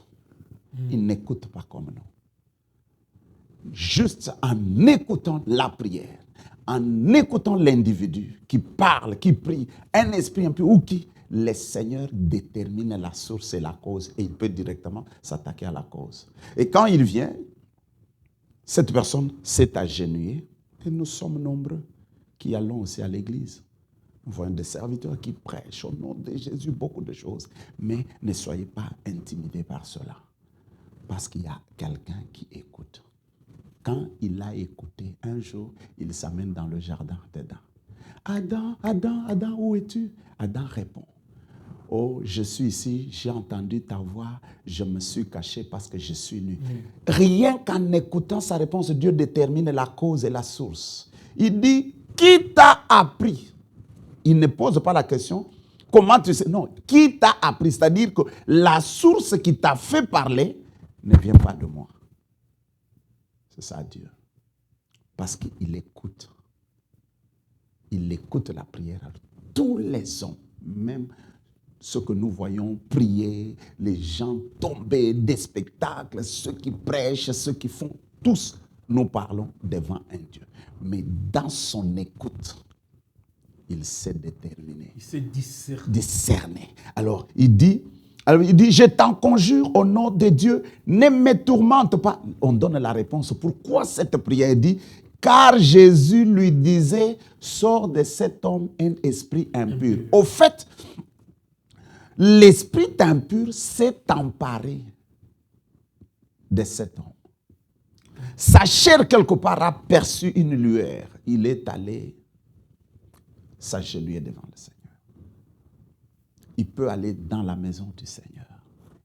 Il n'écoute pas comme nous. Juste en écoutant la prière, en écoutant l'individu qui parle, qui prie, un esprit un peu ou qui, le Seigneur détermine la source et la cause et il peut directement s'attaquer à la cause. Et quand il vient, cette personne s'est agenouillée et nous sommes nombreux qui allons aussi à l'église. Nous voyons des serviteurs qui prêchent au nom de Jésus beaucoup de choses, mais ne soyez pas intimidés par cela. Parce qu'il y a quelqu'un qui écoute. Quand il a écouté, un jour, il s'amène dans le jardin d'Adam. Adam, Adam, Adam, où es-tu? Adam répond. Oh, je suis ici, j'ai entendu ta voix, je me suis caché parce que je suis nu. Rien qu'en écoutant sa réponse, Dieu détermine la cause et la source. Il dit, qui t'a appris? Il ne pose pas la question, comment tu sais? Non, qui t'a appris? C'est-à-dire que la source qui t'a fait parler ne vient pas de moi. C'est ça Dieu. Parce qu'il écoute. Il écoute la prière. Tous les hommes, même ce que nous voyons prier, les gens tomber des spectacles, ceux qui prêchent, ceux qui font, tous, nous parlons devant un Dieu. Mais dans son écoute, il s'est déterminé. Il s'est discerné. Discerné. Alors, il dit, je t'en conjure au nom de Dieu, ne me tourmente pas. On donne la réponse. Pourquoi cette prière? Il dit, car Jésus lui disait, sors de cet homme un esprit impur. Au fait, l'esprit impur s'est emparé de cet homme. Sa chair, quelque part, a perçu une lueur. Il est allé s'agenouiller devant le Seigneur. Il peut aller dans la maison du Seigneur.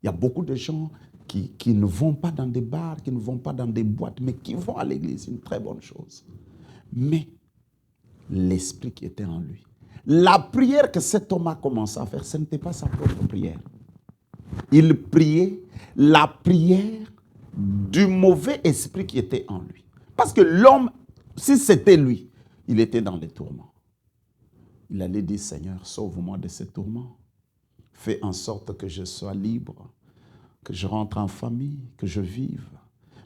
Il y a beaucoup de gens qui ne vont pas dans des bars, qui ne vont pas dans des boîtes, mais qui vont à l'église. Une très bonne chose. Mais l'esprit qui était en lui, la prière que cet homme a commencé à faire, ce n'était pas sa propre prière. Il priait la prière du mauvais esprit qui était en lui. Parce que l'homme, si c'était lui, il était dans les tourments. Il allait dire, Seigneur, sauve-moi de ces tourments. Fais en sorte que je sois libre, que je rentre en famille, que je vive.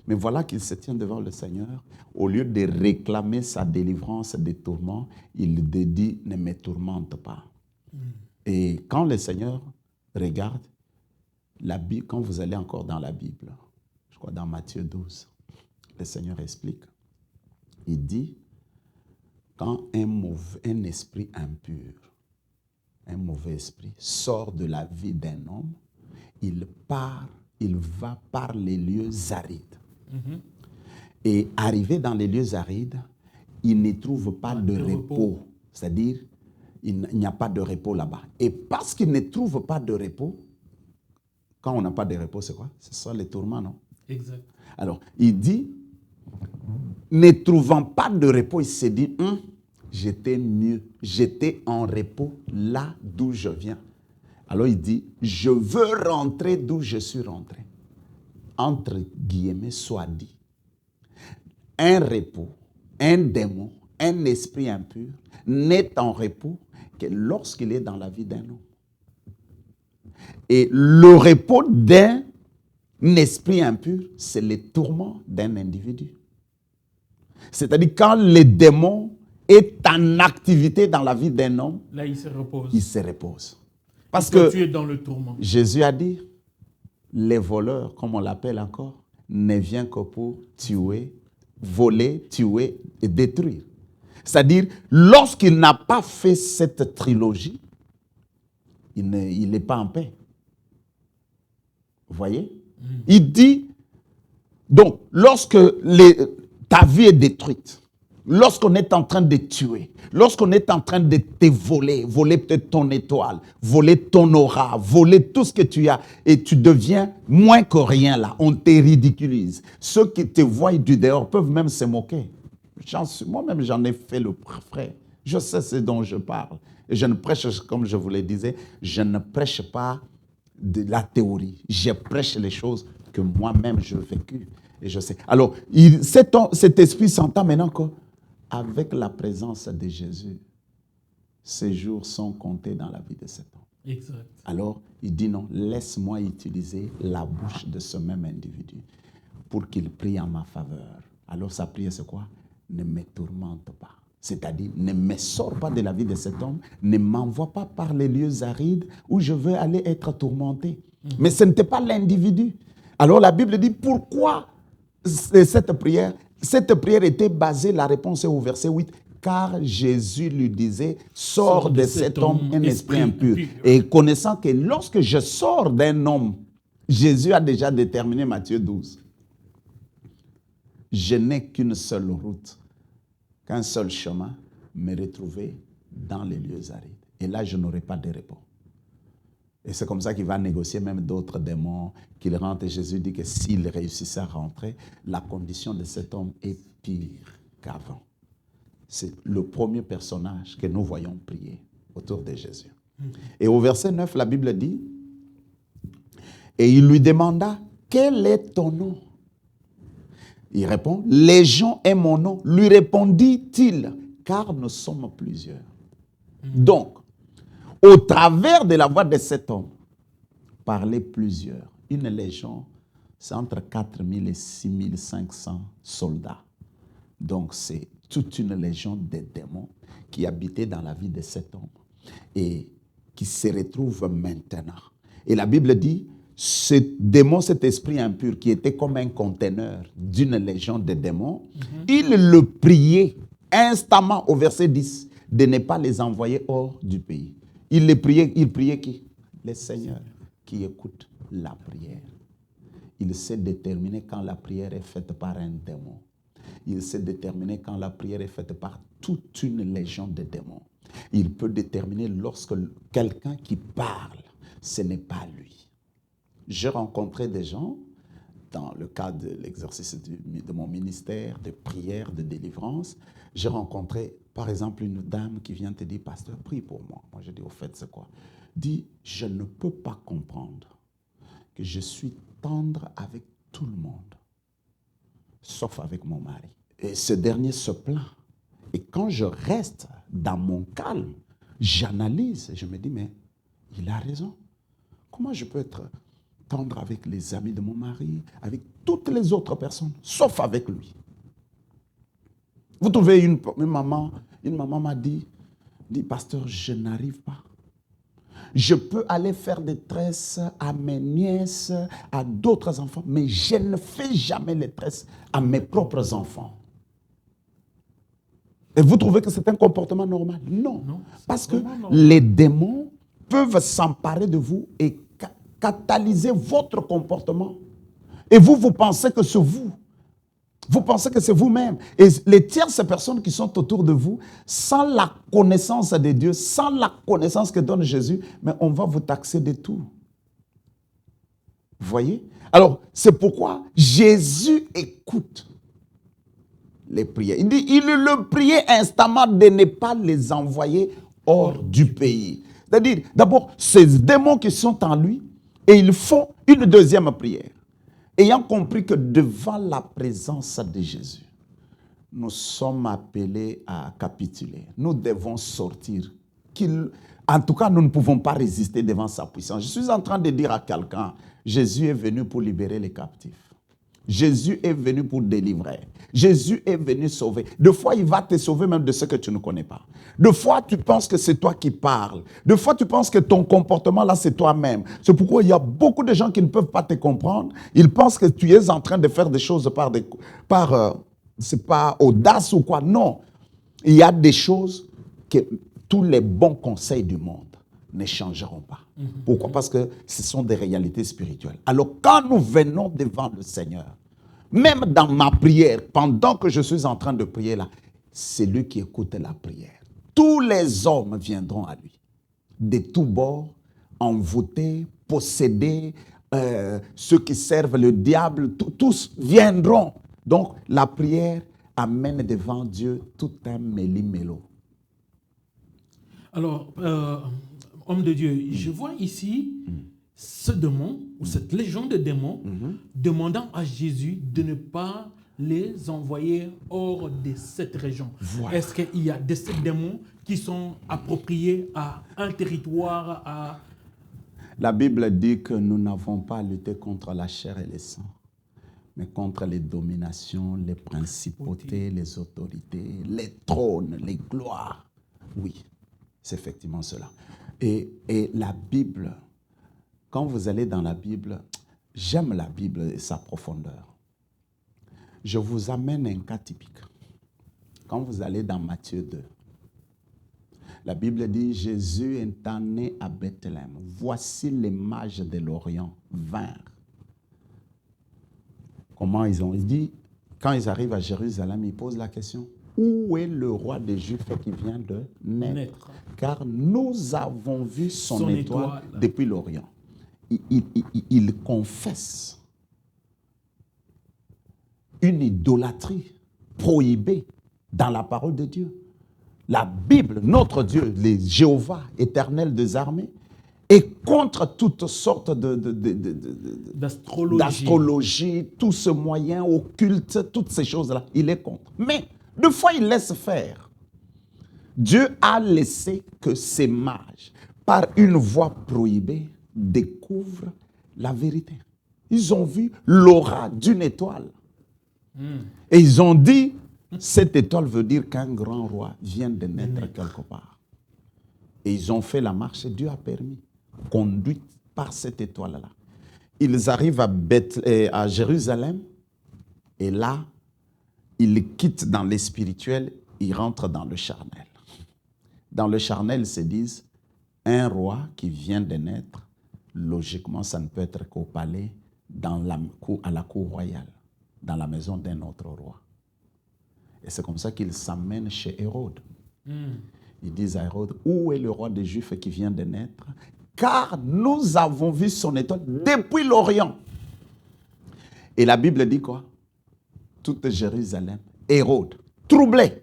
Mais voilà qu'il se tient devant le Seigneur. Au lieu de réclamer sa délivrance des tourments, il dit, ne me tourmente pas. Et quand le Seigneur regarde, la Bible, quand vous allez encore dans la Bible, je crois dans Matthieu 12, le Seigneur explique. Il dit, quand un esprit impur, un mauvais esprit, sort de la vie d'un homme, il va par les lieux arides. Et arrivé dans les lieux arides, il ne trouve pas de repos. C'est-à-dire, il n'y a pas de repos là-bas. Et parce qu'il ne trouve pas de repos, quand on n'a pas de repos, c'est quoi? Ce sont les tourments, non? Exact. Alors, il dit, ne trouvant pas de repos, il s'est dit, j'étais mieux, j'étais en repos là d'où je viens. Alors il dit, je veux rentrer d'où je suis rentré. Entre guillemets, soit dit. Un repos, un démon, un esprit impur n'est en repos que lorsqu'il est dans la vie d'un homme. Et le repos d'un esprit impur, c'est les tourments d'un individu. C'est-à-dire quand le démon est en activité dans la vie d'un homme, là il se repose. Il se repose. Parce que tu es dans le tourment. Jésus a dit, les voleurs, comme on l'appelle encore, ne viennent que pour tuer, voler, tuer et détruire. C'est-à-dire, lorsqu'il n'a pas fait cette trilogie, il n'est pas en paix. Vous voyez? Il dit, donc, lorsque ta vie est détruite, lorsqu'on est en train de tuer, lorsqu'on est en train de te voler, voler peut-être ton étoile, voler ton aura, voler tout ce que tu as, et tu deviens moins que rien là, on te ridiculise. Ceux qui te voient du dehors peuvent même se moquer. Moi-même, j'en ai fait le frère. Je sais ce dont je parle. Et je ne prêche, comme je vous le disais, je ne prêche pas de la théorie. Je prêche les choses que moi-même j'ai vécues. Et je sais. Alors, cet esprit s'entend maintenant qu'avec la présence de Jésus, ces jours sont comptés dans la vie de cet homme. Exact. Alors, il dit non, laisse-moi utiliser la bouche de ce même individu pour qu'il prie en ma faveur. Alors, sa prière, c'est quoi? Ne me tourmente pas. C'est-à-dire, ne me sors pas de la vie de cet homme, ne m'envoie pas par les lieux arides où je veux aller être tourmenté. Mais ce n'était pas l'individu. Alors, la Bible dit, pourquoi cette prière était basée, la réponse est au verset 8, car Jésus lui disait, sors de cet homme un esprit impur. Et connaissant que lorsque je sors d'un homme, Jésus a déjà déterminé Matthieu 12. Je n'ai qu'une seule route, qu'un seul chemin, me retrouver dans les lieux arides. Et là, je n'aurai pas de repos. Et c'est comme ça qu'il va négocier même d'autres démons, qu'il rentre. Et Jésus dit que s'il réussissait à rentrer, la condition de cet homme est pire qu'avant. C'est le premier personnage que nous voyons prier autour de Jésus. Et au verset 9, la Bible dit, et il lui demanda, quel est ton nom? Il répond, Légion est mon nom. Lui répondit-il, car nous sommes plusieurs. Donc, au travers de la voix de cet homme, parlaient plusieurs. Une légion, c'est entre 4000 et 6500 soldats. Donc, c'est toute une légion de démons qui habitait dans la vie de cet homme et qui se retrouve maintenant. Et la Bible dit, ce démon, cet esprit impur qui était comme un conteneur d'une légion de démons, il le priait instamment au verset 10 de ne pas les envoyer hors du pays. Il priait qui? Le Seigneur qui écoute la prière. Il sait déterminer quand la prière est faite par un démon. Il sait déterminer quand la prière est faite par toute une légion de démons. Il peut déterminer lorsque quelqu'un qui parle, ce n'est pas lui. J'ai rencontré des gens, dans le cadre de l'exercice de mon ministère, de prière, de délivrance, j'ai rencontré, par exemple, une dame qui vient te dire, pasteur, prie pour moi. Moi, je dis, au fait, c'est quoi? Dit, je ne peux pas comprendre que je suis tendre avec tout le monde, sauf avec mon mari. Et ce dernier se plaint. Et quand je reste dans mon calme, j'analyse et je me dis, mais il a raison. Comment je peux être tendre avec les amis de mon mari, avec toutes les autres personnes, sauf avec lui? Vous trouvez une maman m'a dit, pasteur, je n'arrive pas. Je peux aller faire des tresses à mes nièces, à d'autres enfants, mais je ne fais jamais les tresses à mes propres enfants. Et vous trouvez que c'est un comportement normal? Non, parce que les démons peuvent s'emparer de vous et catalyser votre comportement. Et vous pensez que c'est vous. Vous pensez que c'est vous-même. Et les tierces personnes qui sont autour de vous, sans la connaissance de Dieu, sans la connaissance que donne Jésus, mais on va vous taxer de tout. Vous voyez? Alors, c'est pourquoi Jésus écoute les prières. Il dit, il le priait instamment de ne pas les envoyer hors du pays. C'est-à-dire, d'abord, ces démons qui sont en lui, et ils font une deuxième prière. Ayant compris que devant la présence de Jésus, nous sommes appelés à capituler. Nous devons sortir. En tout cas, nous ne pouvons pas résister devant sa puissance. Je suis en train de dire à quelqu'un, Jésus est venu pour libérer les captifs. Jésus est venu pour délivrer. Jésus est venu sauver. Des fois, il va te sauver même de ce que tu ne connais pas. Des fois, tu penses que c'est toi qui parles. Des fois, tu penses que ton comportement là, c'est toi-même. C'est pourquoi il y a beaucoup de gens qui ne peuvent pas te comprendre. Ils pensent que tu es en train de faire des choses c'est pas audace ou quoi. Non. Il y a des choses que tous les bons conseils du monde ne changeront pas. Pourquoi? Parce que ce sont des réalités spirituelles. Alors, quand nous venons devant le Seigneur, même dans ma prière, pendant que je suis en train de prier là, c'est lui qui écoute la prière. Tous les hommes viendront à lui, de tous bords, envoûtés, possédés, ceux qui servent le diable, tous viendront. Donc, la prière amène devant Dieu tout un méli-mélo. Alors, homme de Dieu, je vois ici ce démon, ou cette légion de démons, demandant à Jésus de ne pas les envoyer hors de cette région. Voilà. Est-ce qu'il y a de ces démons qui sont appropriés à un territoire? La Bible dit que nous n'avons pas à lutter contre la chair et le sang, mais contre les dominations, les principautés, les autorités, les trônes, les gloires. Oui, c'est effectivement cela. Et la Bible, quand vous allez dans la Bible, j'aime la Bible et sa profondeur. Je vous amène un cas typique. Quand vous allez dans Matthieu 2, la Bible dit, Jésus étant né à Bethléem, voici les mages de l'Orient vinrent. Comment ils ont dit, quand ils arrivent à Jérusalem, ils posent la question, où est le roi des Juifs qui vient de naître? Car nous avons vu son étoile depuis l'Orient. Il confesse une idolâtrie prohibée dans la parole de Dieu. La Bible, notre Dieu, les Jéhovah, éternel des armées, est contre toutes sortes d'astrologie, tout ce moyen occulte, toutes ces choses-là. Il est contre. Mais, des fois, il laisse faire. Dieu a laissé que ces mages par une voie prohibée, découvrent la vérité. Ils ont vu l'aura d'une étoile. Et ils ont dit, cette étoile veut dire qu'un grand roi vient de naître quelque part. Et ils ont fait la marche et Dieu a permis, conduite par cette étoile-là. Ils arrivent à Jérusalem et là, ils quittent dans les spirituels, ils rentrent dans le charnel. Dans le charnel, ils se disent, un roi qui vient de naître, logiquement, ça ne peut être qu'au palais, à la cour royale, dans la maison d'un autre roi. Et c'est comme ça qu'ils s'amènent chez Hérode. Ils disent à Hérode, où est le roi des Juifs qui vient de naître? Car nous avons vu son étoile depuis l'Orient. Et la Bible dit quoi? Toute Jérusalem, Hérode, troublé.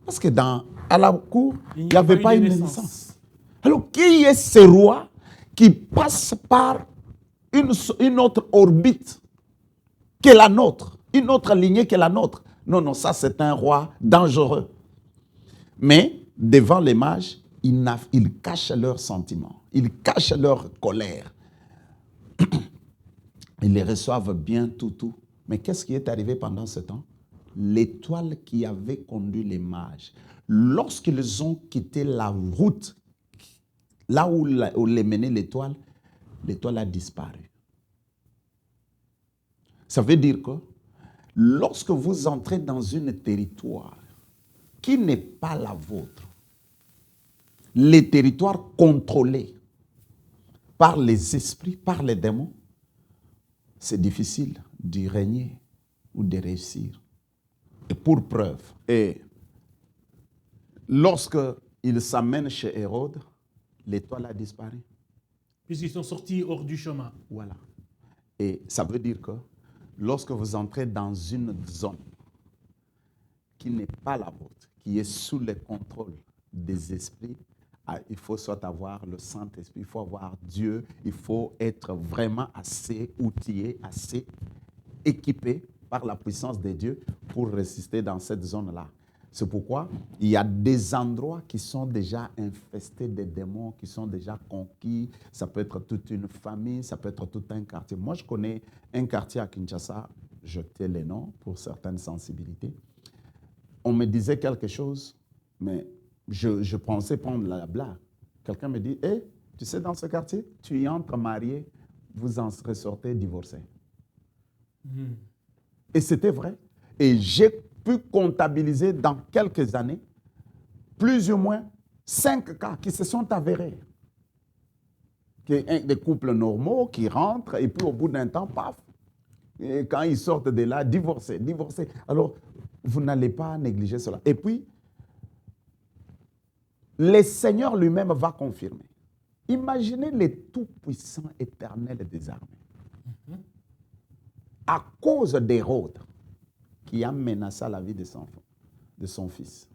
Parce que à la cour, il n'y avait pas une naissance. Alors, qui est ce roi qui passe par une autre orbite que la nôtre, une autre lignée que la nôtre? Non, non, ça c'est un roi dangereux. Mais devant les mages, ils cachent leurs sentiments, ils cachent leur colère. Ils les reçoivent bien tout. Mais qu'est-ce qui est arrivé pendant ce temps? L'étoile qui avait conduit les mages, lorsqu'ils ont quitté la route, là où les menait l'étoile a disparu. Ça veut dire que lorsque vous entrez dans un territoire qui n'est pas la vôtre, les territoires contrôlés par les esprits, par les démons, c'est difficile d'y régner ou de réussir. Et pour preuve, lorsqu'ils s'amènent chez Hérode, l'étoile a disparu. Puisqu'ils sont sortis hors du chemin. Voilà. Et ça veut dire que lorsque vous entrez dans une zone qui n'est pas la vôtre, qui est sous le contrôle des esprits, il faut soit avoir le Saint-Esprit, il faut avoir Dieu, il faut être vraiment assez outillé, assez équipé par la puissance de Dieu pour résister dans cette zone-là. C'est pourquoi il y a des endroits qui sont déjà infestés de démons, qui sont déjà conquis. Ça peut être toute une famille, ça peut être tout un quartier. Moi, je connais un quartier à Kinshasa, je tais les noms pour certaines sensibilités. On me disait quelque chose, mais je pensais prendre la blague. Quelqu'un me dit, hey, tu sais, dans ce quartier, tu y entres marié, vous en ressortez divorcé. Et c'était vrai. Et j'ai pu comptabiliser dans quelques années plus ou moins 5 cas qui se sont avérés. Des couples normaux qui rentrent et puis au bout d'un temps, paf, et quand ils sortent de là, divorcés. Alors, vous n'allez pas négliger cela. Et puis, le Seigneur lui-même va confirmer. Imaginez le tout-puissant éternel des armées. À cause d'Hérode, qui a menacé la vie de son fils.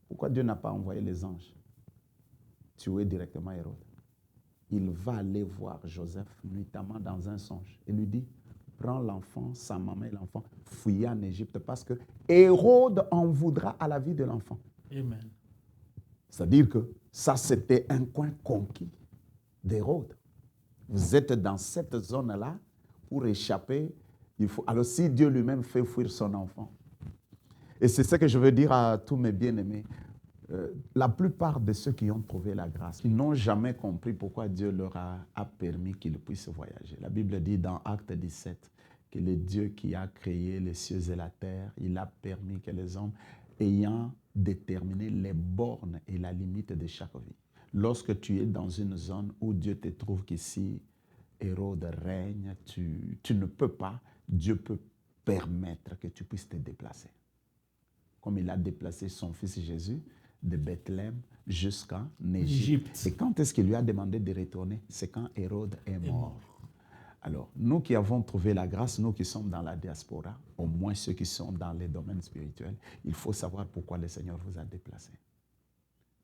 Pourquoi Dieu n'a pas envoyé les anges tuer directement Hérode? Il va aller voir Joseph nuitamment dans un songe et lui dit, prends l'enfant, sa maman et l'enfant, fuyez en Égypte parce que Hérode en voudra à la vie de l'enfant. Amen. C'est-à-dire que ça, c'était un coin conquis d'Hérode. Vous êtes dans cette zone-là pour échapper. Alors si Dieu lui-même fait fuir son enfant, et c'est ce que je veux dire à tous mes bien-aimés, la plupart de ceux qui ont trouvé la grâce, ils n'ont jamais compris pourquoi Dieu leur a permis qu'ils puissent voyager. La Bible dit dans Acte 17 que le Dieu qui a créé les cieux et la terre, il a permis que les hommes, ayant déterminé les bornes et la limite de chaque vie, lorsque tu es dans une zone où Dieu te trouve qu'ici, Hérode règne, tu ne peux pas, Dieu peut permettre que tu puisses te déplacer. Comme il a déplacé son fils Jésus de Bethléem jusqu'en Égypte. Et quand est-ce qu'il lui a demandé de retourner? C'est quand Hérode est mort. Alors, nous qui avons trouvé la grâce, nous qui sommes dans la diaspora, au moins ceux qui sont dans les domaines spirituels, il faut savoir pourquoi le Seigneur vous a déplacé.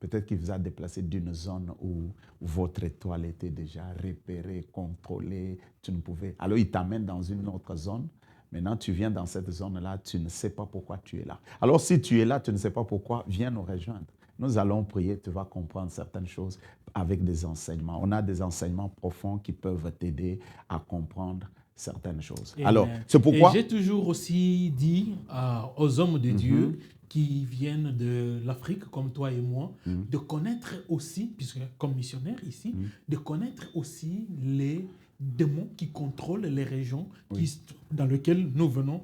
Peut-être qu'il vous a déplacé d'une zone où votre étoile était déjà repérée, contrôlée, tu ne pouvais... Alors, il t'amène dans une autre zone. Maintenant, tu viens dans cette zone-là, tu ne sais pas pourquoi tu es là. Alors, si tu es là, tu ne sais pas pourquoi, viens nous rejoindre. Nous allons prier, tu vas comprendre certaines choses avec des enseignements. On a des enseignements profonds qui peuvent t'aider à comprendre certaines choses. Amen. Alors, c'est pourquoi... Et j'ai toujours aussi dit aux hommes de Dieu qui viennent de l'Afrique, comme toi et moi, de connaître aussi, puisque comme missionnaire ici, de connaître aussi les démons qui contrôlent les régions dans lesquelles nous venons,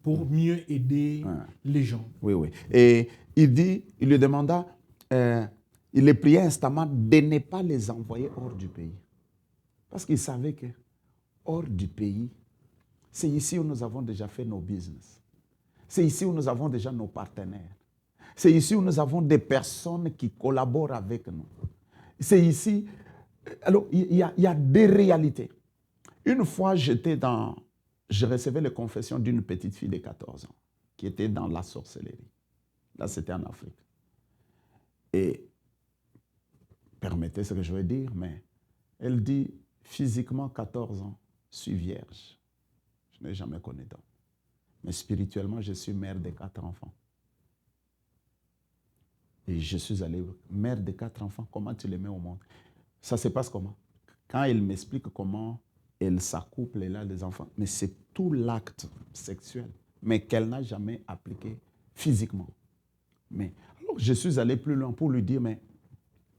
pour mieux aider les gens. Oui, oui. Et il lui demanda, il les priait instamment de ne pas les envoyer hors du pays. Parce qu'il savait que hors du pays, c'est ici où nous avons déjà fait nos business. C'est ici où nous avons déjà nos partenaires. C'est ici où nous avons des personnes qui collaborent avec nous. C'est ici... Alors, il y a des réalités. Une fois, je recevais les confessions d'une petite fille de 14 ans qui était dans la sorcellerie. Là, c'était en Afrique. Et, permettez ce que je vais dire, mais elle dit, physiquement, 14 ans, je suis vierge. Je n'ai jamais connu d'homme. Mais spirituellement, je suis mère de 4 enfants. Et je suis allé, mère de 4 enfants, comment tu les mets au monde? Ça se passe comment? Quand elle m'explique comment elle s'accouple, elle a des enfants, mais c'est tout l'acte sexuel, mais qu'elle n'a jamais appliqué physiquement. Mais alors, je suis allé plus loin pour lui dire, mais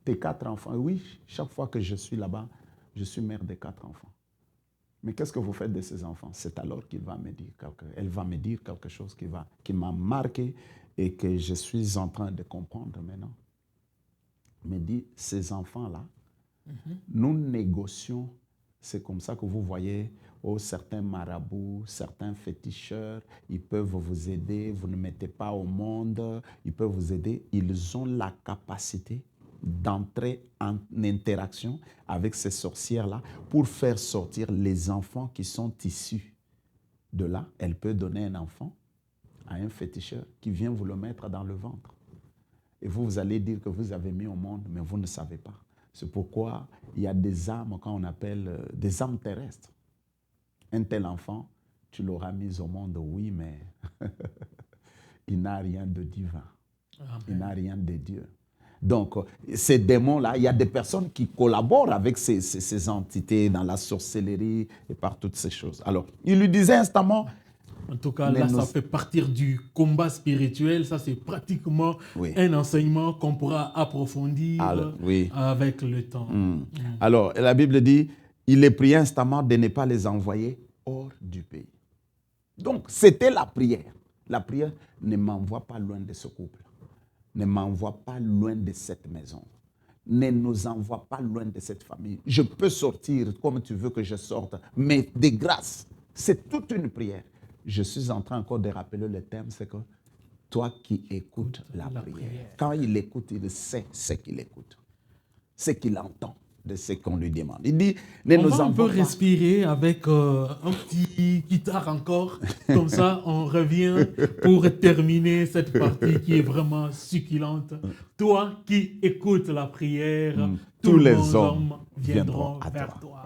tes 4 enfants, oui, chaque fois que je suis là-bas, je suis mère de 4 enfants. Mais qu'est-ce que vous faites de ces enfants? C'est alors qu'elle va me dire quelque chose qui m'a marqué et que je suis en train de comprendre maintenant. Elle me dit, ces enfants-là, nous négocions, c'est comme ça que vous voyez, certains marabouts, certains féticheurs, ils peuvent vous aider, vous ne mettez pas au monde, ils peuvent vous aider. Ils ont la capacité d'entrer en interaction avec ces sorcières-là pour faire sortir les enfants qui sont issus de là. Elle peut donner un enfant à un féticheur qui vient vous le mettre dans le ventre. Et vous allez dire que vous avez mis au monde, mais vous ne savez pas. C'est pourquoi il y a des âmes, quand on appelle des âmes terrestres. Un tel enfant, tu l'auras mis au monde, oui, mais il n'a rien de divin. Amen. Il n'a rien de Dieu. Donc, ces démons-là, il y a des personnes qui collaborent avec ces entités dans la sorcellerie et par toutes ces choses. Alors, il lui disait instamment... En tout cas, là, ça fait partir du combat spirituel. Ça, c'est pratiquement un enseignement qu'on pourra approfondir avec le temps. Alors, la Bible dit, il les priait instamment de ne pas les envoyer hors du pays. Donc, c'était la prière. La prière ne m'envoie pas loin de ce couple. Ne m'envoie pas loin de cette maison. Ne nous envoie pas loin de cette famille. Je peux sortir comme tu veux que je sorte, mais de grâce. C'est toute une prière. Je suis en train encore de rappeler le thème, c'est que toi qui écoutes la prière. Quand il écoute, il sait ce qu'il écoute. Ce qu'il entend de ce qu'on lui demande. Il dit, on peut respirer avec un petit guitare encore. Comme ça, on revient pour terminer cette partie qui est vraiment succulente. Toi qui écoutes la prière, tous les hommes viendront vers toi.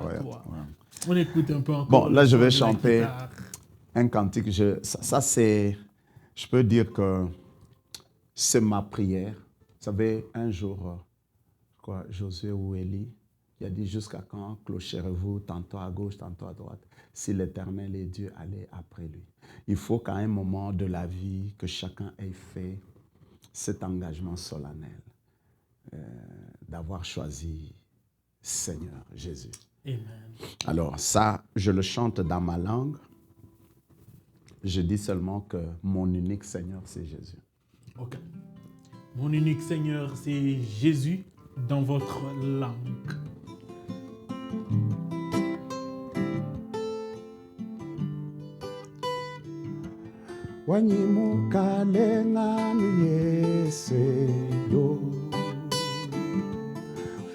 On écoute un peu encore. Bon, là, je vais chanter un cantique. Ça, c'est, je peux dire que c'est ma prière. Vous savez, un jour, Josué ou Élie, il a dit, jusqu'à quand clocherez-vous tantôt à gauche, tantôt à droite, si l'Éternel est Dieu, allez après lui. Il faut qu'à un moment de la vie, que chacun ait fait cet engagement solennel d'avoir choisi Seigneur Jésus. Amen. Alors ça, je le chante dans ma langue. Je dis seulement que mon unique Seigneur, c'est Jésus. Ok. Mon unique Seigneur, c'est Jésus dans votre langue. Wanyimuka lenganu yese yo.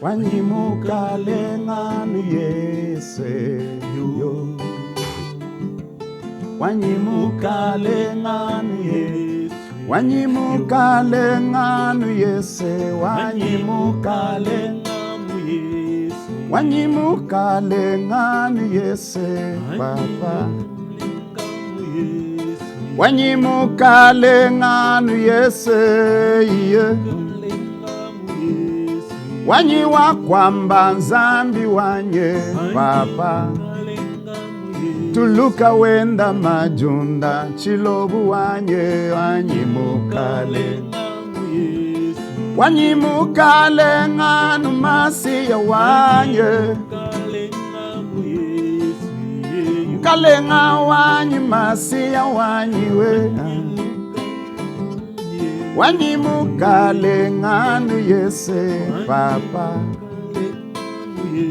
Wanyimuka lenganu yese yo. Wanyimuka lenganu yese. Wanyimuka lenganu yese. Wanyimuka lenganu yese. Wanyimuka lenganu yese. Papa. Wanyimuka lenganu yese. wanyiwa kwamba nzambi wanye papa tuluka wenda majunda chilobu wanye wanyimukale nganu masiya wanye kalenga wanyi masiya wanyiwe wanyimukale nganu yese papa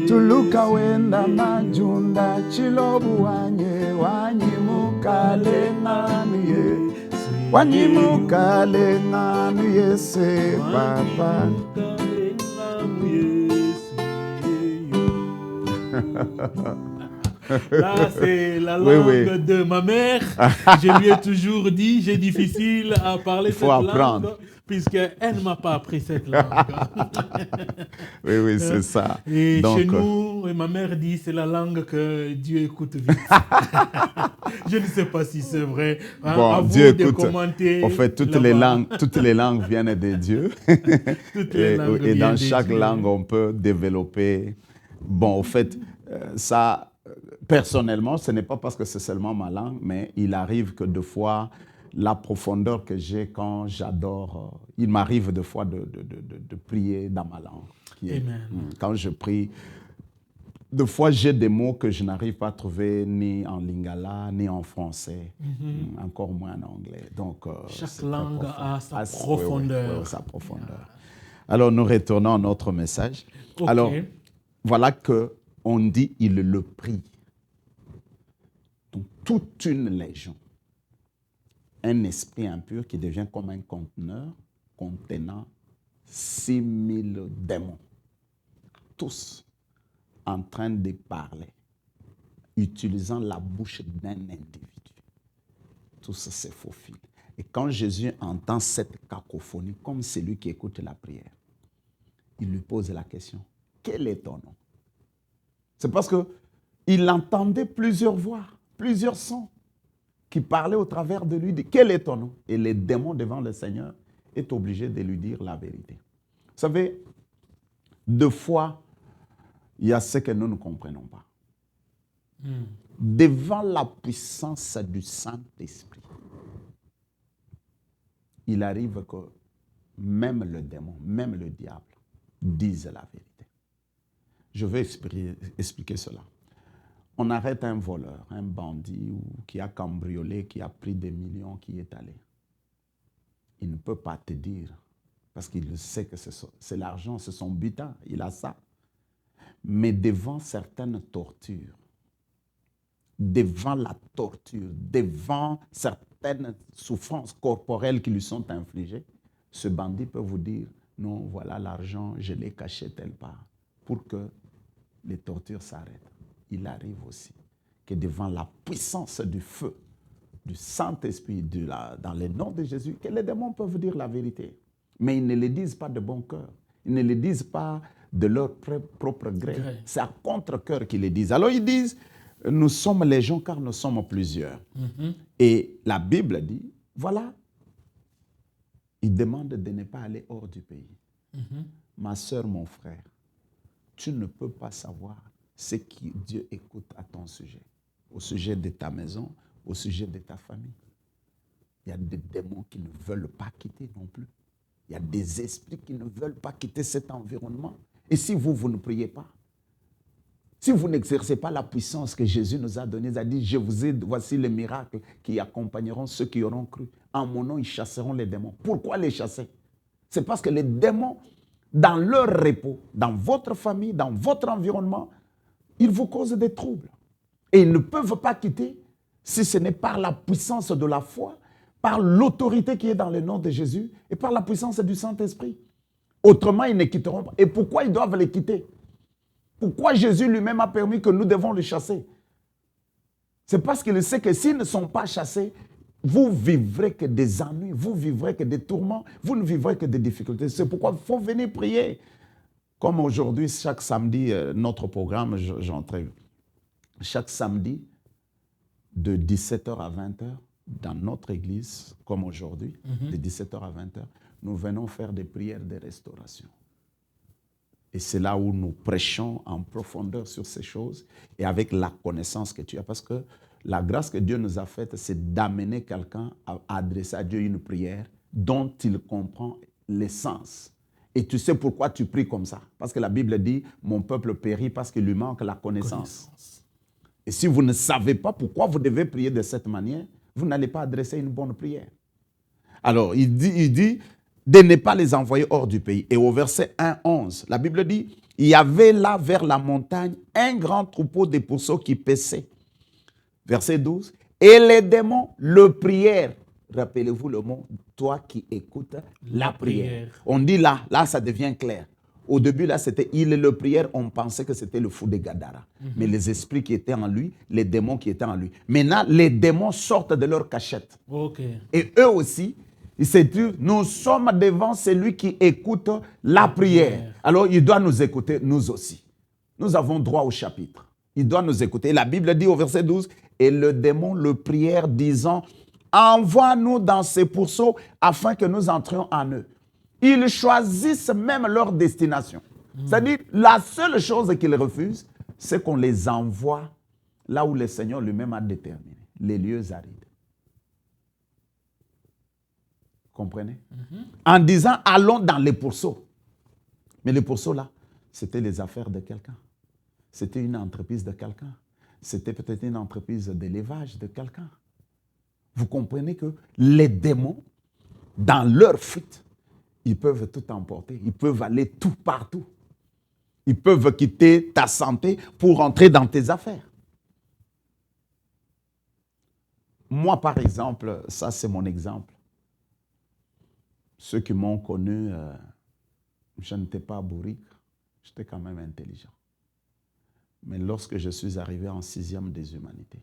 tuluka wenda majunda chilobu wanye wanyimukale nganu ye wanyimukale nganu yese papa. Là, c'est la langue de ma mère. Je lui ai toujours dit, j'ai difficile à parler cette langue, puisqu'elle ne m'a pas appris cette langue. Oui, c'est ça. Et donc, chez nous, ma mère dit, c'est la langue que Dieu écoute vite. Je ne sais pas si c'est vrai. Bon, à Dieu vous écoute. De commenter. En fait, toutes les langues viennent de Dieu. Et dans chaque langue, on peut développer. Bon, en fait, ça... Personnellement, ce n'est pas parce que c'est seulement ma langue, mais il arrive que deux fois, la profondeur que j'ai quand j'adore, il m'arrive deux fois de prier dans ma langue. Amen. Quand je prie, deux fois j'ai des mots que je n'arrive pas à trouver ni en lingala, ni en français, encore moins en anglais. Donc, chaque langue a sa profondeur. Oui, sa profondeur. Alors, nous retournons à notre message. Okay. Alors, voilà qu'on dit, il le prie. Donc, toute une légion, un esprit impur qui devient comme un conteneur contenant 6000 démons, tous en train de parler, utilisant la bouche d'un individu. Tout ça, c'est faux fil. Et quand Jésus entend cette cacophonie, comme celui qui écoute la prière, il lui pose la question, quel est ton nom? C'est parce qu'il entendait plusieurs voix, plusieurs sons qui parlaient au travers de lui. Quel est ton nom? Et les démons devant le Seigneur est obligé de lui dire la vérité. Vous savez, deux fois, il y a ce que nous ne comprenons pas. Devant la puissance du Saint-Esprit, il arrive que même le démon, même le diable, disent la vérité. Je vais expliquer cela. On arrête un voleur, un bandit qui a cambriolé, qui a pris des millions, qui est allé. Il ne peut pas te dire, parce qu'il sait que c'est l'argent, c'est son butin, il a ça. Mais devant certaines tortures, devant la torture, devant certaines souffrances corporelles qui lui sont infligées, ce bandit peut vous dire, non, voilà l'argent, je l'ai caché telle part, pour que les tortures s'arrêtent. Il arrive aussi que devant la puissance du feu, du Saint-Esprit, dans le nom de Jésus, que les démons peuvent dire la vérité. Mais ils ne le disent pas de bon cœur. Ils ne le disent pas de leur propre gré. C'est à contre-cœur qu'ils le disent. Alors ils disent, nous sommes légion car nous sommes plusieurs. Et la Bible dit, voilà, ils demandent de ne pas aller hors du pays. Ma soeur, mon frère, tu ne peux pas savoir ce que Dieu écoute à ton sujet, au sujet de ta maison, au sujet de ta famille. Il y a des démons qui ne veulent pas quitter non plus. Il y a des esprits qui ne veulent pas quitter cet environnement. Et si vous ne priez pas, si vous n'exercez pas la puissance que Jésus nous a donnée, il a dit, voici les miracles qui accompagneront ceux qui auront cru. En mon nom, ils chasseront les démons. Pourquoi les chasser? C'est parce que les démons, dans leur repos, dans votre famille, dans votre environnement, ils vous causent des troubles. Et ils ne peuvent pas quitter si ce n'est par la puissance de la foi, par l'autorité qui est dans le nom de Jésus et par la puissance du Saint-Esprit. Autrement, ils ne quitteront pas. Et pourquoi ils doivent les quitter? Pourquoi Jésus lui-même a permis que nous devons les chasser? C'est parce qu'il sait que s'ils ne sont pas chassés, vous vivrez que des ennuis, vous vivrez que des tourments, vous ne vivrez que des difficultés. C'est pourquoi il faut venir prier. Comme aujourd'hui, chaque samedi, notre programme, j'entrais chaque samedi de 17h à 20h dans notre église, comme aujourd'hui, de 17h à 20h, nous venons faire des prières de restauration. Et c'est là où nous prêchons en profondeur sur ces choses et avec la connaissance que tu as. Parce que la grâce que Dieu nous a faite, c'est d'amener quelqu'un à adresser à Dieu une prière dont il comprend l'essence. Et tu sais pourquoi tu pries comme ça. Parce que la Bible dit, mon peuple périt parce qu'il lui manque la connaissance. Et si vous ne savez pas pourquoi vous devez prier de cette manière, vous n'allez pas adresser une bonne prière. Alors, il dit de ne pas les envoyer hors du pays. Et au verset 1-11, la Bible dit, il y avait là vers la montagne un grand troupeau de pourceaux qui paissaient. Verset 12, et les démons le prièrent. Rappelez-vous le mot, toi qui écoutes la prière. On dit là ça devient clair. Au début, là, c'était il le prière, on pensait que c'était le fou de Gadara. Mais les esprits qui étaient en lui, les démons qui étaient en lui. Maintenant, les démons sortent de leur cachette. Et eux aussi, ils se disent, nous sommes devant celui qui écoute la prière. Alors, il doit nous écouter, nous aussi. Nous avons droit au chapitre. Il doit nous écouter. Et la Bible dit au verset 12, et le démon le prièrent disant, envoie-nous dans ces pourceaux afin que nous entrions en eux. Ils choisissent même leur destination. C'est-à-dire, la seule chose qu'ils refusent, c'est qu'on les envoie là où le Seigneur lui-même a déterminé, les lieux arides. Comprenez? En disant, allons dans les pourceaux. Mais les pourceaux là, c'était les affaires de quelqu'un. C'était une entreprise de quelqu'un. C'était peut-être une entreprise d'élevage de quelqu'un. Vous comprenez que les démons, dans leur fuite, ils peuvent tout emporter. Ils peuvent aller tout partout. Ils peuvent quitter ta santé pour entrer dans tes affaires. Moi, par exemple, ça c'est mon exemple. Ceux qui m'ont connu, je n'étais pas bourrique, j'étais quand même intelligent. Mais lorsque je suis arrivé en 6e des humanités,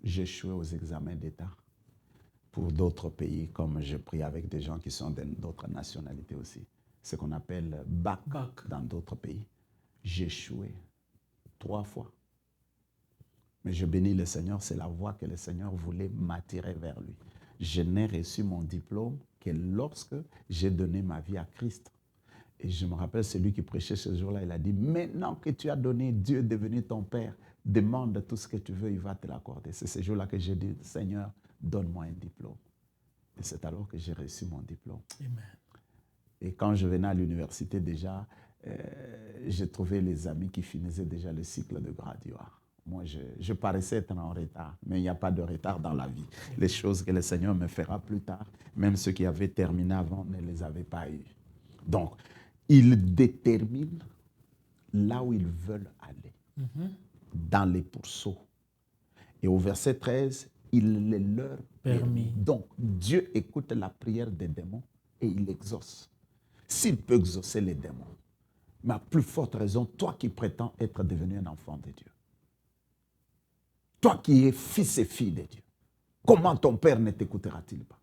j'ai échoué aux examens d'État pour d'autres pays, comme je prie avec des gens qui sont d'autres nationalités aussi. Ce qu'on appelle bac dans d'autres pays. J'ai échoué 3 fois. Mais je bénis le Seigneur, c'est la voie que le Seigneur voulait m'attirer vers lui. Je n'ai reçu mon diplôme que lorsque j'ai donné ma vie à Christ. Et je me rappelle celui qui prêchait ce jour-là, il a dit, maintenant que tu as donné, Dieu est devenu ton Père, demande tout ce que tu veux, il va te l'accorder. C'est ce jour-là que j'ai dit, Seigneur, donne-moi un diplôme. Et c'est alors que j'ai reçu mon diplôme. Amen. Et quand je venais à l'université déjà, j'ai trouvé les amis qui finissaient déjà le cycle de graduat. Moi, je paraissais être en retard, mais il n'y a pas de retard dans la vie. Les choses que le Seigneur me fera plus tard, même ceux qui avaient terminé avant ne les avaient pas eues. Donc, ils déterminent là où ils veulent aller, dans les pourceaux. Et au verset 13, il les leur permet. Donc, Dieu écoute la prière des démons et il exauce. S'il peut exaucer les démons, mais à plus forte raison, toi qui prétends être devenu un enfant de Dieu, toi qui es fils et fille de Dieu, comment ton Père ne t'écoutera-t-il pas?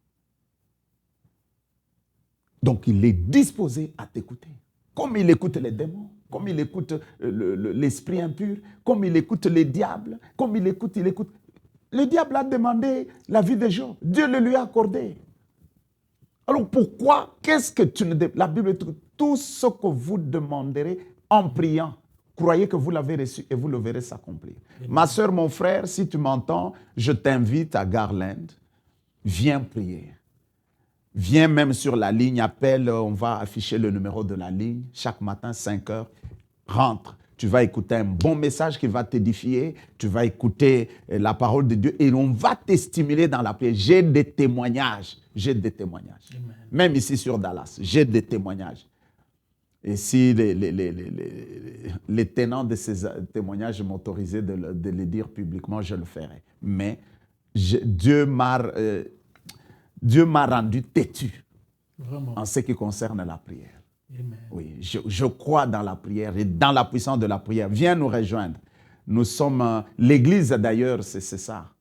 Donc, il est disposé à t'écouter. Comme il écoute les démons, comme il écoute l'esprit impur, comme il écoute les diables, comme il écoute. Le diable a demandé la vie de Job. Dieu le lui a accordé. Alors pourquoi, qu'est-ce que tu ne... La Bible dit, tout ce que vous demanderez en priant, croyez que vous l'avez reçu et vous le verrez s'accomplir. Ma soeur, mon frère, si tu m'entends, je t'invite à Garland. Viens prier. Viens même sur la ligne, appelle, on va afficher le numéro de la ligne. Chaque matin, 5 heures, rentre. Tu vas écouter un bon message qui va t'édifier. Tu vas écouter la parole de Dieu et on va te stimuler dans la prière. J'ai des témoignages. Amen. Même ici sur Dallas, j'ai des témoignages. Et si les tenants de ces témoignages m'autorisaient de les dire publiquement, je le ferai. Mais Dieu m'a rendu têtu. Vraiment. En ce qui concerne la prière. Amen. Oui, je crois dans la prière et dans la puissance de la prière. Viens nous rejoindre. Nous sommes... l'Église, d'ailleurs, c'est ça.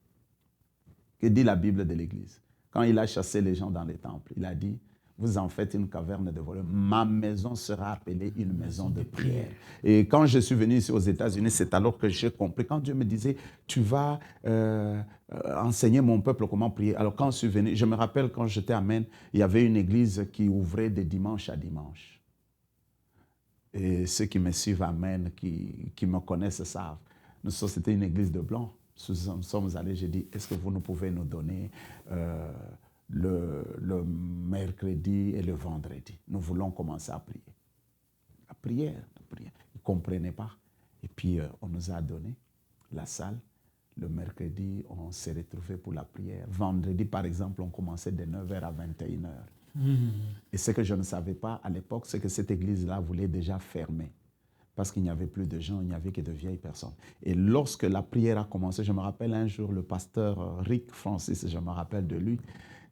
Que dit la Bible de l'Église? Quand il a chassé les gens dans les temples, il a dit, vous en faites une caverne de voleurs. Ma maison sera appelée une maison de prière. Et quand je suis venu ici aux États-Unis, c'est alors que j'ai compris. Quand Dieu me disait, tu vas enseigner mon peuple comment prier. Alors quand je suis venu, je me rappelle quand j'étais à Maine, il y avait une église qui ouvrait de dimanche à dimanche. Et ceux qui me suivent, amen, qui me connaissent savent. C'était une église de blancs. Nous sommes allés, j'ai dit, est-ce que vous nous pouvez nous donner le mercredi et le vendredi? Nous voulons commencer à prier. La prière. Ils ne comprenaient pas. Et puis, on nous a donné la salle. Le mercredi, on s'est retrouvés pour la prière. Vendredi, par exemple, on commençait de 9h à 21h. Et ce que je ne savais pas à l'époque, c'est que cette église-là voulait déjà fermer. Parce qu'il n'y avait plus de gens, il n'y avait que de vieilles personnes. Et lorsque la prière a commencé, je me rappelle un jour, le pasteur Rick Francis, je me rappelle de lui,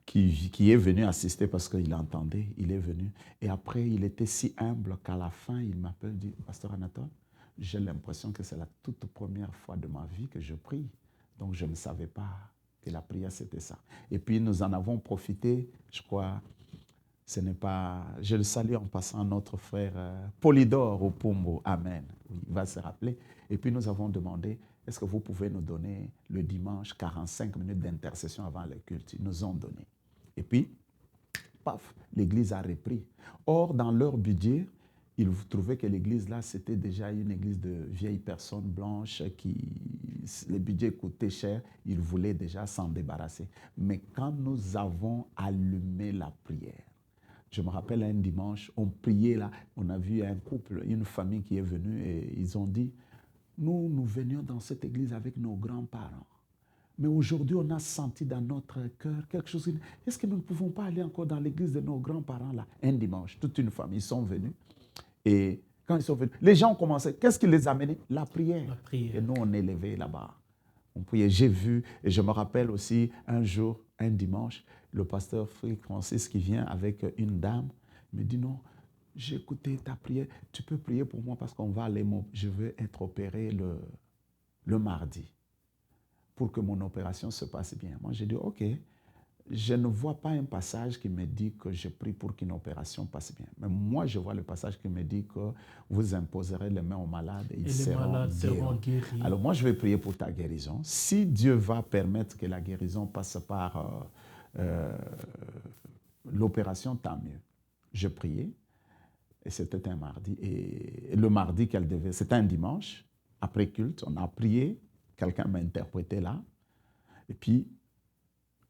qui est venu assister parce qu'il entendait, il est venu. Et après, il était si humble qu'à la fin, il m'appelle, dit, Pasteur Anatole, j'ai l'impression que c'est la toute première fois de ma vie que je prie. Donc, je ne savais pas que la prière, c'était ça. Et puis, nous en avons profité, je crois. Ce n'est pas... Je le salue en passant notre frère Polydore au Pombo. Amen. Il va se rappeler. Et puis nous avons demandé, est-ce que vous pouvez nous donner le dimanche 45 minutes d'intercession avant le culte? Ils nous ont donné. Et puis, paf, l'église a repris. Or, dans leur budget, ils trouvaient que l'église là, c'était déjà une église de vieilles personnes blanches qui, le budget coûtait cher. Ils voulaient déjà s'en débarrasser. Mais quand nous avons allumé la prière, je me rappelle un dimanche, on priait là, on a vu un couple, une famille qui est venue et ils ont dit, nous venions dans cette église avec nos grands-parents. Mais aujourd'hui, on a senti dans notre cœur quelque chose. Est-ce que nous ne pouvons pas aller encore dans l'église de nos grands-parents là? Un dimanche, toute une famille, ils sont venus. Et quand ils sont venus, les gens ont commencé. Qu'est-ce qui les a amenés? La prière. La prière. Et nous, on est levés là-bas. On priait. J'ai vu, et je me rappelle aussi, un jour, un dimanche, le pasteur Francis qui vient avec une dame, me dit non, j'ai écouté ta prière, tu peux prier pour moi parce qu'on va aller, je veux être opéré le mardi pour que mon opération se passe bien. Moi, j'ai dit ok, je ne vois pas un passage qui me dit que je prie pour qu'une opération passe bien. Mais moi, je vois le passage qui me dit que vous imposerez les mains aux malades et ils seront guéris. Alors moi, je vais prier pour ta guérison. Si Dieu va permettre que la guérison passe par l'opération, tant mieux. Je priais et c'était un mardi. Et le mardi qu'elle devait, c'était un dimanche, après culte, on a prié, quelqu'un m'a interprété là. Et puis,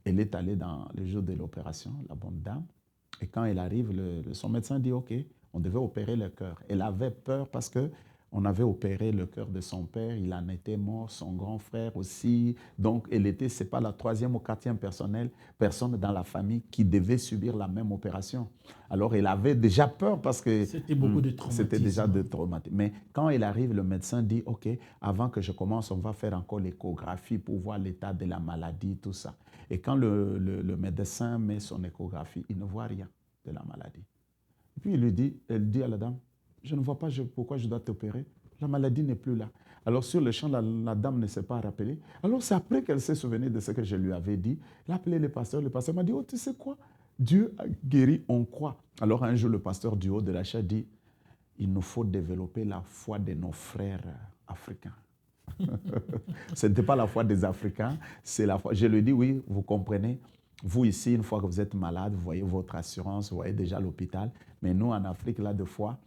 elle est allée dans le jour de l'opération, la bonne dame. Et quand elle arrive, son médecin dit, OK, on devait opérer le cœur. Elle avait peur parce qu'on avait opéré le cœur de son père, il en était mort, son grand frère aussi. Donc, ce n'est pas la troisième ou quatrième personne dans la famille qui devait subir la même opération. Alors, elle avait déjà peur parce que c'était beaucoup de traumatisme. C'était déjà de traumatisme. Mais quand elle arrive, le médecin dit, OK, avant que je commence, on va faire encore l'échographie pour voir l'état de la maladie, tout ça. Et quand le médecin met son échographie, il ne voit rien de la maladie. Et puis elle dit à la dame, je ne vois pas pourquoi je dois t'opérer. La maladie n'est plus là. Alors sur le champ, la dame ne s'est pas rappelée. Alors c'est après qu'elle s'est souvenue de ce que je lui avais dit. Elle a appelé le pasteur m'a dit, oh tu sais quoi, Dieu a guéri, on croit. Alors un jour, le pasteur du haut de la chaire dit, il nous faut développer la foi de nos frères africains. Ce n'était pas la foi des Africains, c'est la foi. Je lui dis, oui, vous comprenez. Vous ici, une fois que vous êtes malade, vous voyez votre assurance, vous voyez déjà l'hôpital. Mais nous, en Afrique, là, des fois,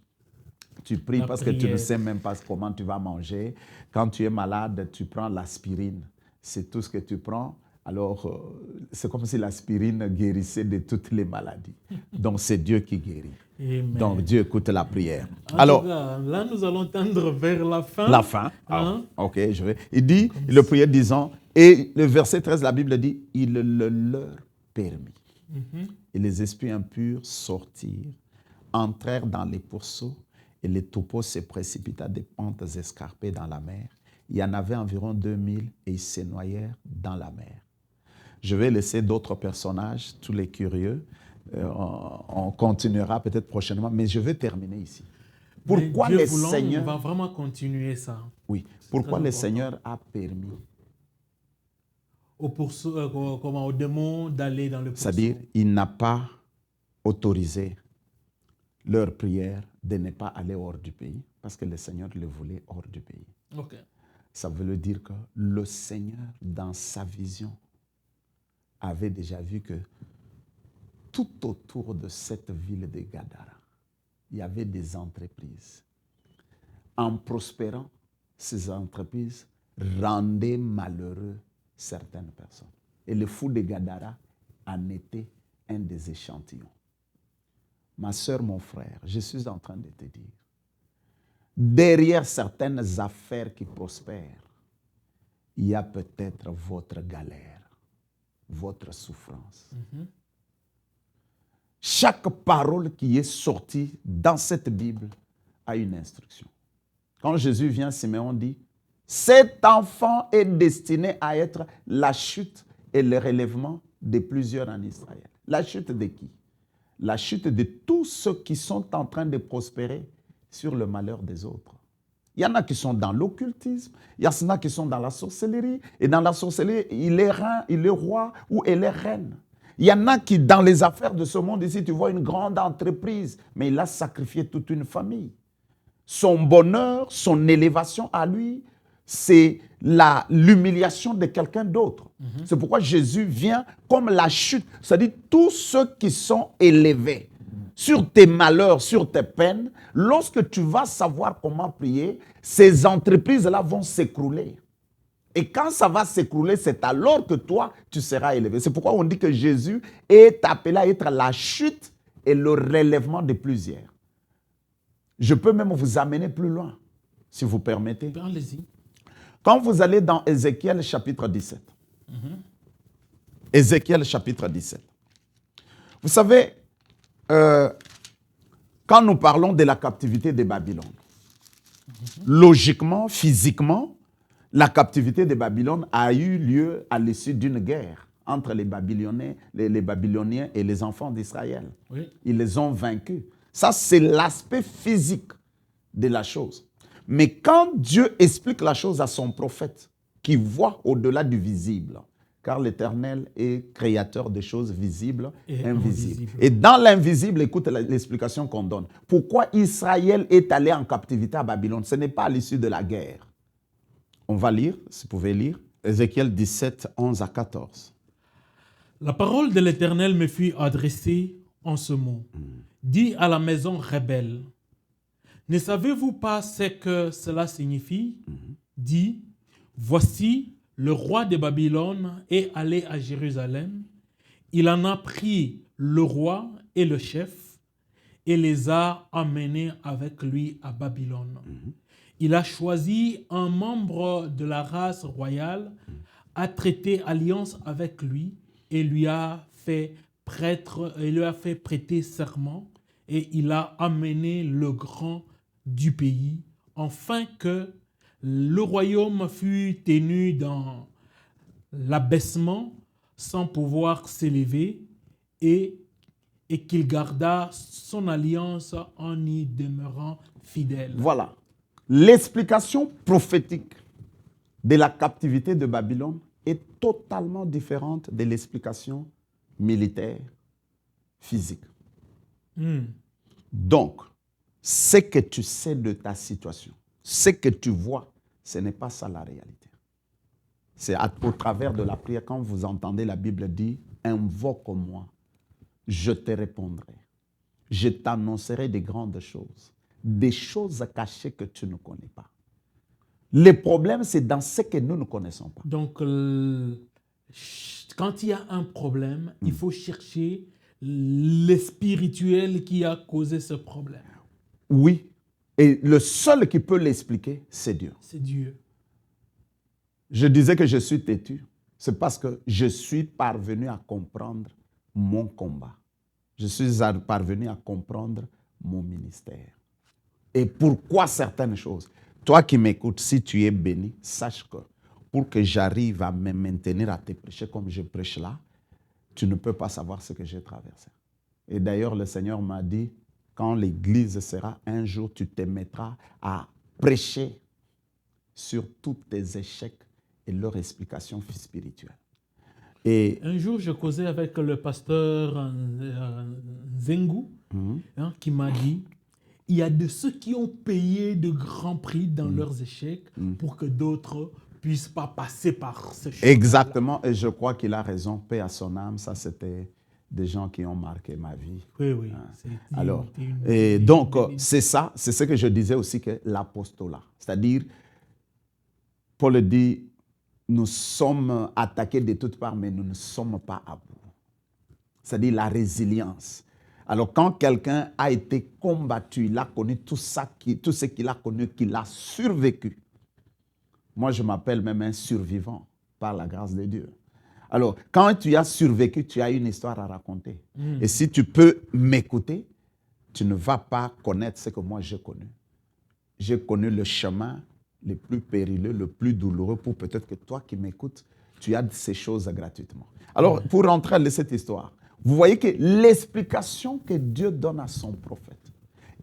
tu pries parce que tu ne sais même pas comment tu vas manger. Quand tu es malade, tu prends l'aspirine. C'est tout ce que tu prends. Alors, c'est comme si l'aspirine guérissait de toutes les maladies. Donc, c'est Dieu qui guérit. Amen. Donc, Dieu écoute la prière. Alors, tout cas, là, nous allons tendre vers la fin. La fin. Hein? Ok, je vais. Il dit, le prière disant, et le verset 13, la Bible dit, il le leur permit. Et les esprits impurs sortirent, entrèrent dans les pourceaux, et les troupeaux se précipitèrent des pentes escarpées dans la mer. Il y en avait environ 2000 et ils se noyèrent dans la mer. Je vais laisser d'autres personnages, tous les curieux. On continuera peut-être prochainement, mais je vais terminer ici. Pourquoi le Seigneur... On va vraiment continuer ça. Oui. Pourquoi le Seigneur a permis au démon d'aller dans le pourceau? C'est-à-dire, il n'a pas autorisé leur prière de ne pas aller hors du pays, parce que le Seigneur le voulait hors du pays. Okay. Ça veut dire que le Seigneur, dans sa vision, avait déjà vu que tout autour de cette ville de Gadara, il y avait des entreprises. en prospérant, ces entreprises rendaient malheureux certaines personnes. Et le fou de Gadara en était un des échantillons. Ma soeur, mon frère, je suis en train de te dire, derrière certaines affaires qui prospèrent, il y a peut-être votre galère, votre souffrance. Chaque parole qui est sortie dans cette Bible a une instruction. Quand Jésus vient, Siméon dit, cet enfant est destiné à être la chute et le relèvement de plusieurs en Israël. La chute de qui? La chute de tous ceux qui sont en train de prospérer sur le malheur des autres. Il y en a qui sont dans l'occultisme, il y en a qui sont dans la sorcellerie, et dans la sorcellerie, il est roi ou elle est reine. Il y en a qui, dans les affaires de ce monde ici, tu vois une grande entreprise, mais il a sacrifié toute une famille. Son bonheur, son élévation à lui, c'est l'humiliation de quelqu'un d'autre. C'est pourquoi Jésus vient comme la chute. C'est-à-dire tous ceux qui sont élevés sur tes malheurs, sur tes peines, lorsque tu vas savoir comment prier, ces entreprises-là vont s'écrouler. Et quand ça va s'écrouler, c'est alors que toi, tu seras élevé. C'est pourquoi on dit que Jésus est appelé à être la chute et le relèvement de plusieurs. Je peux même vous amener plus loin, si vous permettez. Allez-y. Quand vous allez dans Ézéchiel chapitre 17, Ézéchiel chapitre 17, vous savez, quand nous parlons de la captivité de Babylone, logiquement, physiquement, la captivité de Babylone a eu lieu à l'issue d'une guerre entre les Babyloniens et les enfants d'Israël. Oui. Ils les ont vaincus. Ça, c'est l'aspect physique de la chose. Mais quand Dieu explique la chose à son prophète, qui voit au-delà du visible, car l'Éternel est créateur des choses visibles et invisibles. Et dans l'invisible, écoute l'explication qu'on donne. Pourquoi Israël est allé en captivité à Babylone? Ce n'est pas à l'issue de la guerre. On va lire, si vous pouvez lire, Ézéchiel 17, 11 à 14. La parole de l'Éternel me fut adressée en ce mot. Dis à la maison rebelle, ne savez-vous pas ce que cela signifie? Dis, voici, le roi de Babylone est allé à Jérusalem. Il en a pris le roi et le chef et les a emmenés avec lui à Babylone. Il a choisi un membre de la race royale, a traité alliance avec lui et lui a fait prêter serment et il a amené le grand du pays, afin que le royaume fût tenu dans l'abaissement sans pouvoir s'élever et qu'il garda son alliance en y demeurant fidèle. Voilà. L'explication prophétique de la captivité de Babylone est totalement différente de l'explication militaire, physique. Donc, ce que tu sais de ta situation, ce que tu vois, ce n'est pas ça la réalité. C'est au travers de la prière, quand vous entendez la Bible dire « Invoque-moi, je te répondrai. Je t'annoncerai des grandes choses, des choses cachées que tu ne connais pas. » Le problème, c'est dans ce que nous ne connaissons pas. Donc, quand il y a un problème, il faut chercher le spirituel qui a causé ce problème. Oui. Et le seul qui peut l'expliquer, c'est Dieu. C'est Dieu. Je disais que je suis têtu. C'est parce que je suis parvenu à comprendre mon combat. Je suis parvenu à comprendre mon ministère. Et pourquoi certaines choses. Toi qui m'écoutes, si tu es béni, sache que pour que j'arrive à me maintenir à te prêcher comme je prêche là, tu ne peux pas savoir ce que j'ai traversé. Et d'ailleurs, le Seigneur m'a dit, quand l'Église sera, un jour, tu te mettras à prêcher sur tous tes échecs et leurs explications spirituelles. Et un jour, je causais avec le pasteur Zengu, qui m'a dit, il y a de ceux qui ont payé de grands prix dans leurs échecs pour que d'autres ne puissent pas passer par ce chemin. Exactement, et je crois qu'il a raison, paix à son âme, ça c'était des gens qui ont marqué ma vie. Oui, oui. Alors, et donc, c'est ça, c'est ce que je disais aussi, que l'apostolat. C'est-à-dire, Paul dit, nous sommes attaqués de toutes parts, mais nous ne sommes pas à bout. C'est-à-dire la résilience. Alors, quand quelqu'un a été combattu, il a connu tout ce qu'il a connu, qu'il a survécu. Moi, je m'appelle même un survivant, par la grâce de Dieu. Alors, quand tu as survécu, tu as une histoire à raconter. Et si tu peux m'écouter, tu ne vas pas connaître ce que moi j'ai connu. J'ai connu le chemin le plus périlleux, le plus douloureux, pour peut-être que toi qui m'écoutes, tu as ces choses gratuitement. Alors, pour rentrer dans cette histoire, vous voyez que l'explication que Dieu donne à son prophète,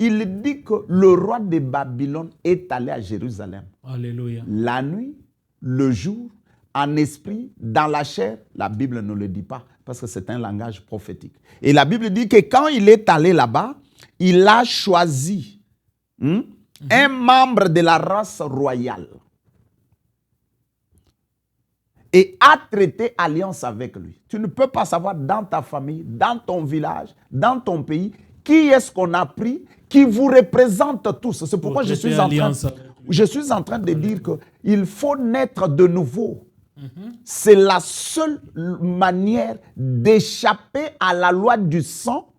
il dit que le roi de Babylone est allé à Jérusalem. Alléluia. La nuit, le jour, en esprit, dans la chair, la Bible ne le dit pas parce que c'est un langage prophétique. Et la Bible dit que quand il est allé là-bas, il a choisi un membre de la race royale et a traité alliance avec lui. Tu ne peux pas savoir dans ta famille, dans ton village, dans ton pays, qui est-ce qu'on a pris, qui vous représente tous. C'est pourquoi je suis en train de dire qu'il faut naître de nouveau. C'est la seule manière d'échapper à la loi du sang,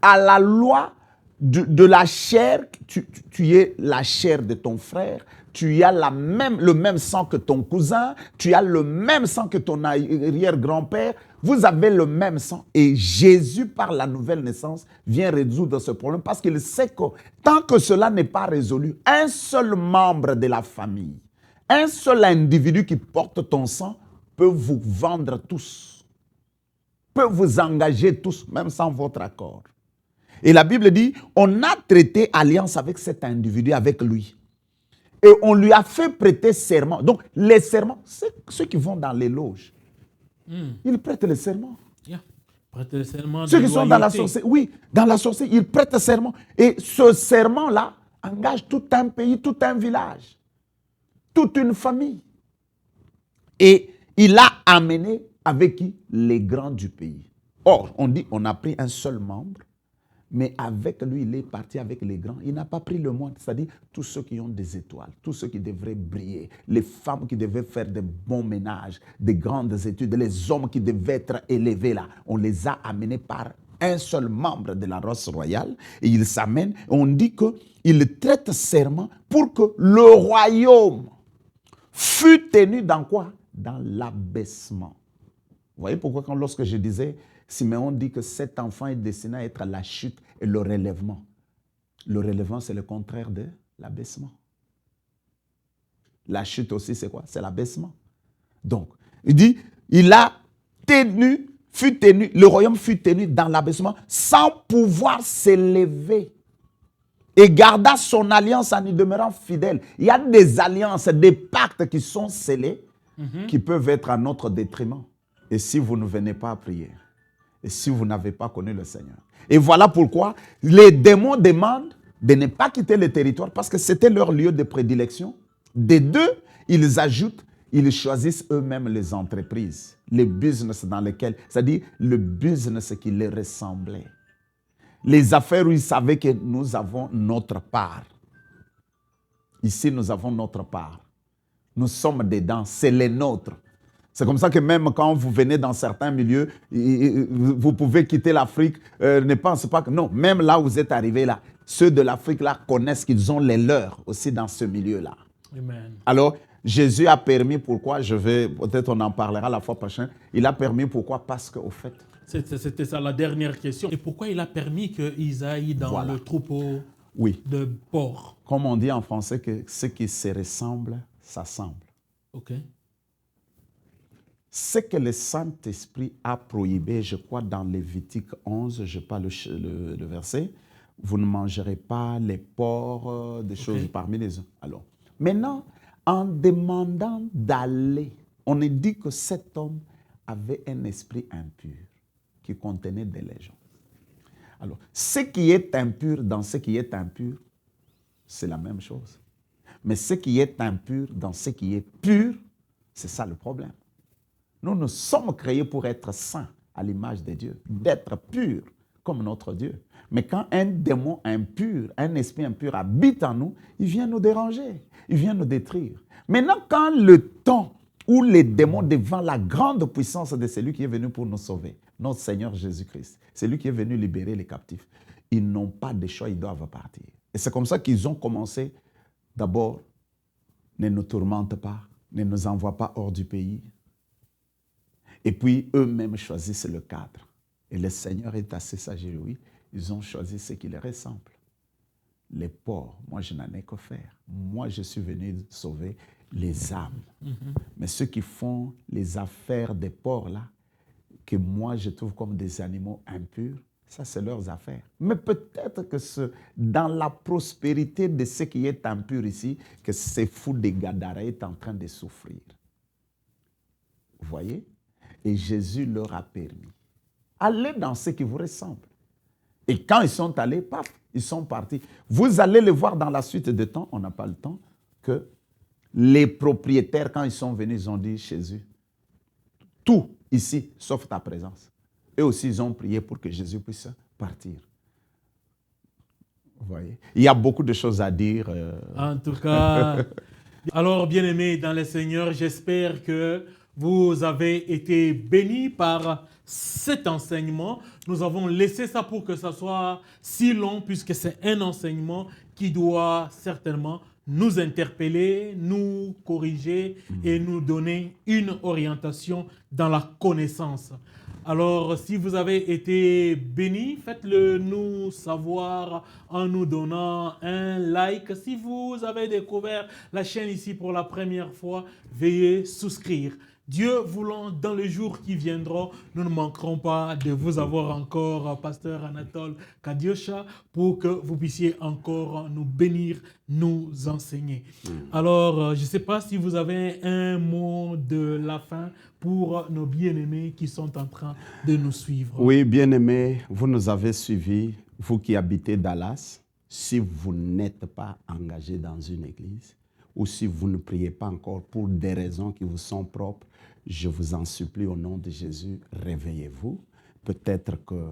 à la loi de la chair. Tu es la chair de ton frère, tu as le même sang que ton cousin, tu as le même sang que ton arrière-grand-père, vous avez le même sang. Et Jésus, par la nouvelle naissance, vient résoudre ce problème parce qu'il sait que tant que cela n'est pas résolu, un seul membre de la famille, un seul individu qui porte ton sang peut vous vendre tous, peut vous engager tous, même sans votre accord. Et la Bible dit, on a traité alliance avec cet individu, avec lui. Et on lui a fait prêter serment. Donc, les serments, c'est ceux qui vont dans les loges. Ils prêtent le serment. Prêtent le serment. Ceux qui sont dans la sorcellerie, oui, dans la sorcellerie, ils prêtent serment. Et ce serment-là engage tout un pays, tout un village, toute une famille. Et il a amené avec qui? Les grands du pays. Or, on dit, on a pris un seul membre, mais avec lui, il est parti avec les grands. Il n'a pas pris le moindre, c'est-à-dire tous ceux qui ont des étoiles, tous ceux qui devraient briller, les femmes qui devaient faire de bons ménages, de grandes études, les hommes qui devaient être élevés là. On les a amenés par un seul membre de la race royale et ils s'amènent. On dit qu'il traite serment pour que le royaume fût tenu dans quoi? Dans l'abaissement. Vous voyez pourquoi lorsque je disais, Siméon dit que cet enfant est destiné à être la chute et le relèvement. Le relèvement, c'est le contraire de l'abaissement. La chute aussi, c'est quoi? C'est l'abaissement. Donc, il dit, le royaume fut tenu dans l'abaissement sans pouvoir s'élever. Et garda son alliance en y demeurant fidèle. Il y a des alliances, des pactes qui sont scellés, qui peuvent être à notre détriment. Et si vous ne venez pas à prier, et si vous n'avez pas connu le Seigneur. Et voilà pourquoi les démons demandent de ne pas quitter le territoire parce que c'était leur lieu de prédilection. Des deux, ils ajoutent, ils choisissent eux-mêmes les entreprises, les business dans lesquels, c'est-à-dire le business qui les ressemblait. Les affaires où ils savaient que nous avons notre part. Ici, nous avons notre part. Nous sommes dedans, c'est les nôtres. C'est comme ça que même quand vous venez dans certains milieux, vous pouvez quitter l'Afrique. Ne pensez pas que... Non, même là où vous êtes arrivés, là, ceux de l'Afrique là connaissent qu'ils ont les leurs aussi dans ce milieu-là. Amen. Alors, Jésus a permis, pourquoi? Peut-être on en parlera la fois prochaine. Il a permis, pourquoi? Parce qu'au fait... C'était ça la dernière question. Et pourquoi il a permis qu'ils aillent dans le troupeau de porcs? Comme on dit en français, que ce qui se ressemble, s'assemble. OK. Ce que le Saint-Esprit a prohibé, je crois dans Lévitique 11, je parle le verset, vous ne mangerez pas les porcs, des choses parmi les autres. Alors, maintenant, en demandant d'aller, on a dit que cet homme avait un esprit impur qui contenait des légions. Alors, ce qui est impur dans ce qui est impur, c'est la même chose. Mais ce qui est impur dans ce qui est pur, c'est ça le problème. Nous sommes créés pour être saints à l'image de Dieu, d'être pur comme notre Dieu. Mais quand un démon impur, un esprit impur habite en nous, il vient nous déranger, il vient nous détruire. Maintenant, quand le temps où les démons, devant la grande puissance de celui qui est venu pour nous sauver, notre Seigneur Jésus-Christ, celui qui est venu libérer les captifs, ils n'ont pas de choix, ils doivent partir. Et c'est comme ça qu'ils ont commencé. D'abord, ne nous tourmente pas, ne nous envoie pas hors du pays. Et puis, eux-mêmes choisissent le cadre. Et le Seigneur est assez sage, oui. Ils ont choisi ce qui leur ressemble. Les porcs, moi, je n'en ai que faire. Moi, je suis venu sauver les âmes. Mais ceux qui font les affaires des porcs, là, que moi, je trouve comme des animaux impurs, ça, c'est leurs affaires. Mais peut-être que dans la prospérité de ce qui est impur ici, que ces fous de Gadara est en train de souffrir. Vous voyez? Et Jésus leur a permis. Allez dans ce qui vous ressemble. Et quand ils sont allés, paf, ils sont partis. Vous allez le voir dans la suite de temps, on n'a pas le temps, que les propriétaires, quand ils sont venus, ils ont dit, Jésus, tout ici, sauf ta présence. Eux aussi, ils ont prié pour que Jésus puisse partir. Vous voyez? Il y a beaucoup de choses à dire. En tout cas, alors, bien-aimés dans le Seigneur, j'espère que vous avez été bénis par cet enseignement. Nous avons laissé ça pour que ça soit si long, puisque c'est un enseignement qui doit certainement nous interpeller, nous corriger et nous donner une orientation dans la connaissance. Alors, si vous avez été bénis, faites-le nous savoir en nous donnant un like. Si vous avez découvert la chaîne ici pour la première fois, veuillez souscrire. Dieu voulant, dans les jours qui viendront, nous ne manquerons pas de vous avoir encore, Pasteur Anatole Kadiosha, pour que vous puissiez encore nous bénir, nous enseigner. Alors, je ne sais pas si vous avez un mot de la fin pour nos bien-aimés qui sont en train de nous suivre. Oui, bien-aimés, vous nous avez suivis, vous qui habitez Dallas. Si vous n'êtes pas engagé dans une église, ou si vous ne priez pas encore pour des raisons qui vous sont propres, je vous en supplie au nom de Jésus, réveillez-vous. Peut-être que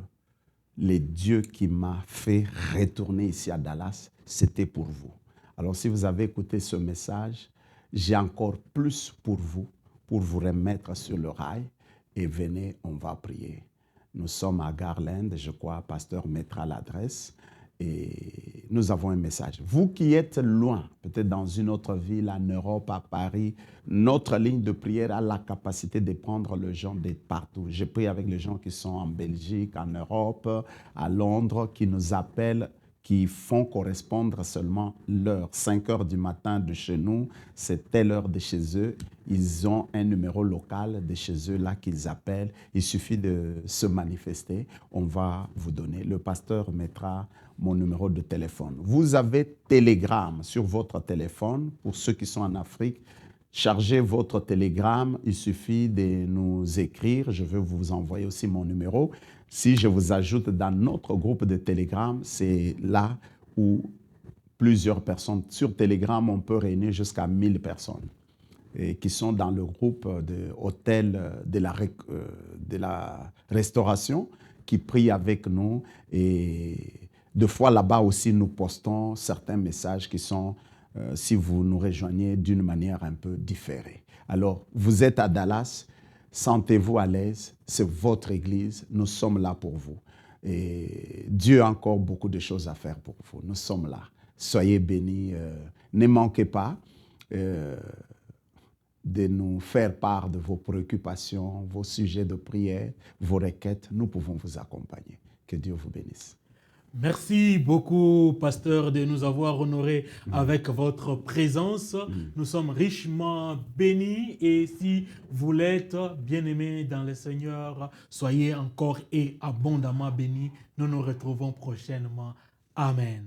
le Dieu qui m'a fait retourner ici à Dallas, c'était pour vous. Alors si vous avez écouté ce message, j'ai encore plus pour vous remettre sur le rail et venez, on va prier. Nous sommes à Garland, je crois, pasteur mettra l'adresse. Et nous avons un message. Vous qui êtes loin, peut-être dans une autre ville, en Europe, à Paris, notre ligne de prière a la capacité de prendre les gens de partout. Je prie avec les gens qui sont en Belgique, en Europe, à Londres, qui nous appellent, qui font correspondre seulement l'heure. 5 heures du matin de chez nous, c'est telle heure de chez eux. Ils ont un numéro local de chez eux là qu'ils appellent. Il suffit de se manifester. On va vous donner. Le pasteur mettra mon numéro de téléphone. Vous avez Telegram sur votre téléphone. Pour ceux qui sont en Afrique, chargez votre Telegram. Il suffit de nous écrire. Je vais vous envoyer aussi mon numéro. Si je vous ajoute dans notre groupe de Telegram, c'est là où plusieurs personnes, sur Telegram, on peut réunir jusqu'à 1000 personnes et qui sont dans le groupe de hôtel de la restauration, qui prient avec nous. Et deux fois là-bas aussi, nous postons certains messages qui sont, si vous nous rejoignez, d'une manière un peu différée. Alors, vous êtes à Dallas, sentez-vous à l'aise, c'est votre église, nous sommes là pour vous. Et Dieu a encore beaucoup de choses à faire pour vous, nous sommes là. Soyez bénis, ne manquez pas de nous faire part de vos préoccupations, vos sujets de prière, vos requêtes, nous pouvons vous accompagner. Que Dieu vous bénisse. Merci beaucoup, pasteur, de nous avoir honorés avec votre présence. Nous sommes richement bénis et si vous l'êtes, bien-aimés dans le Seigneur, soyez encore et abondamment bénis. Nous nous retrouvons prochainement. Amen.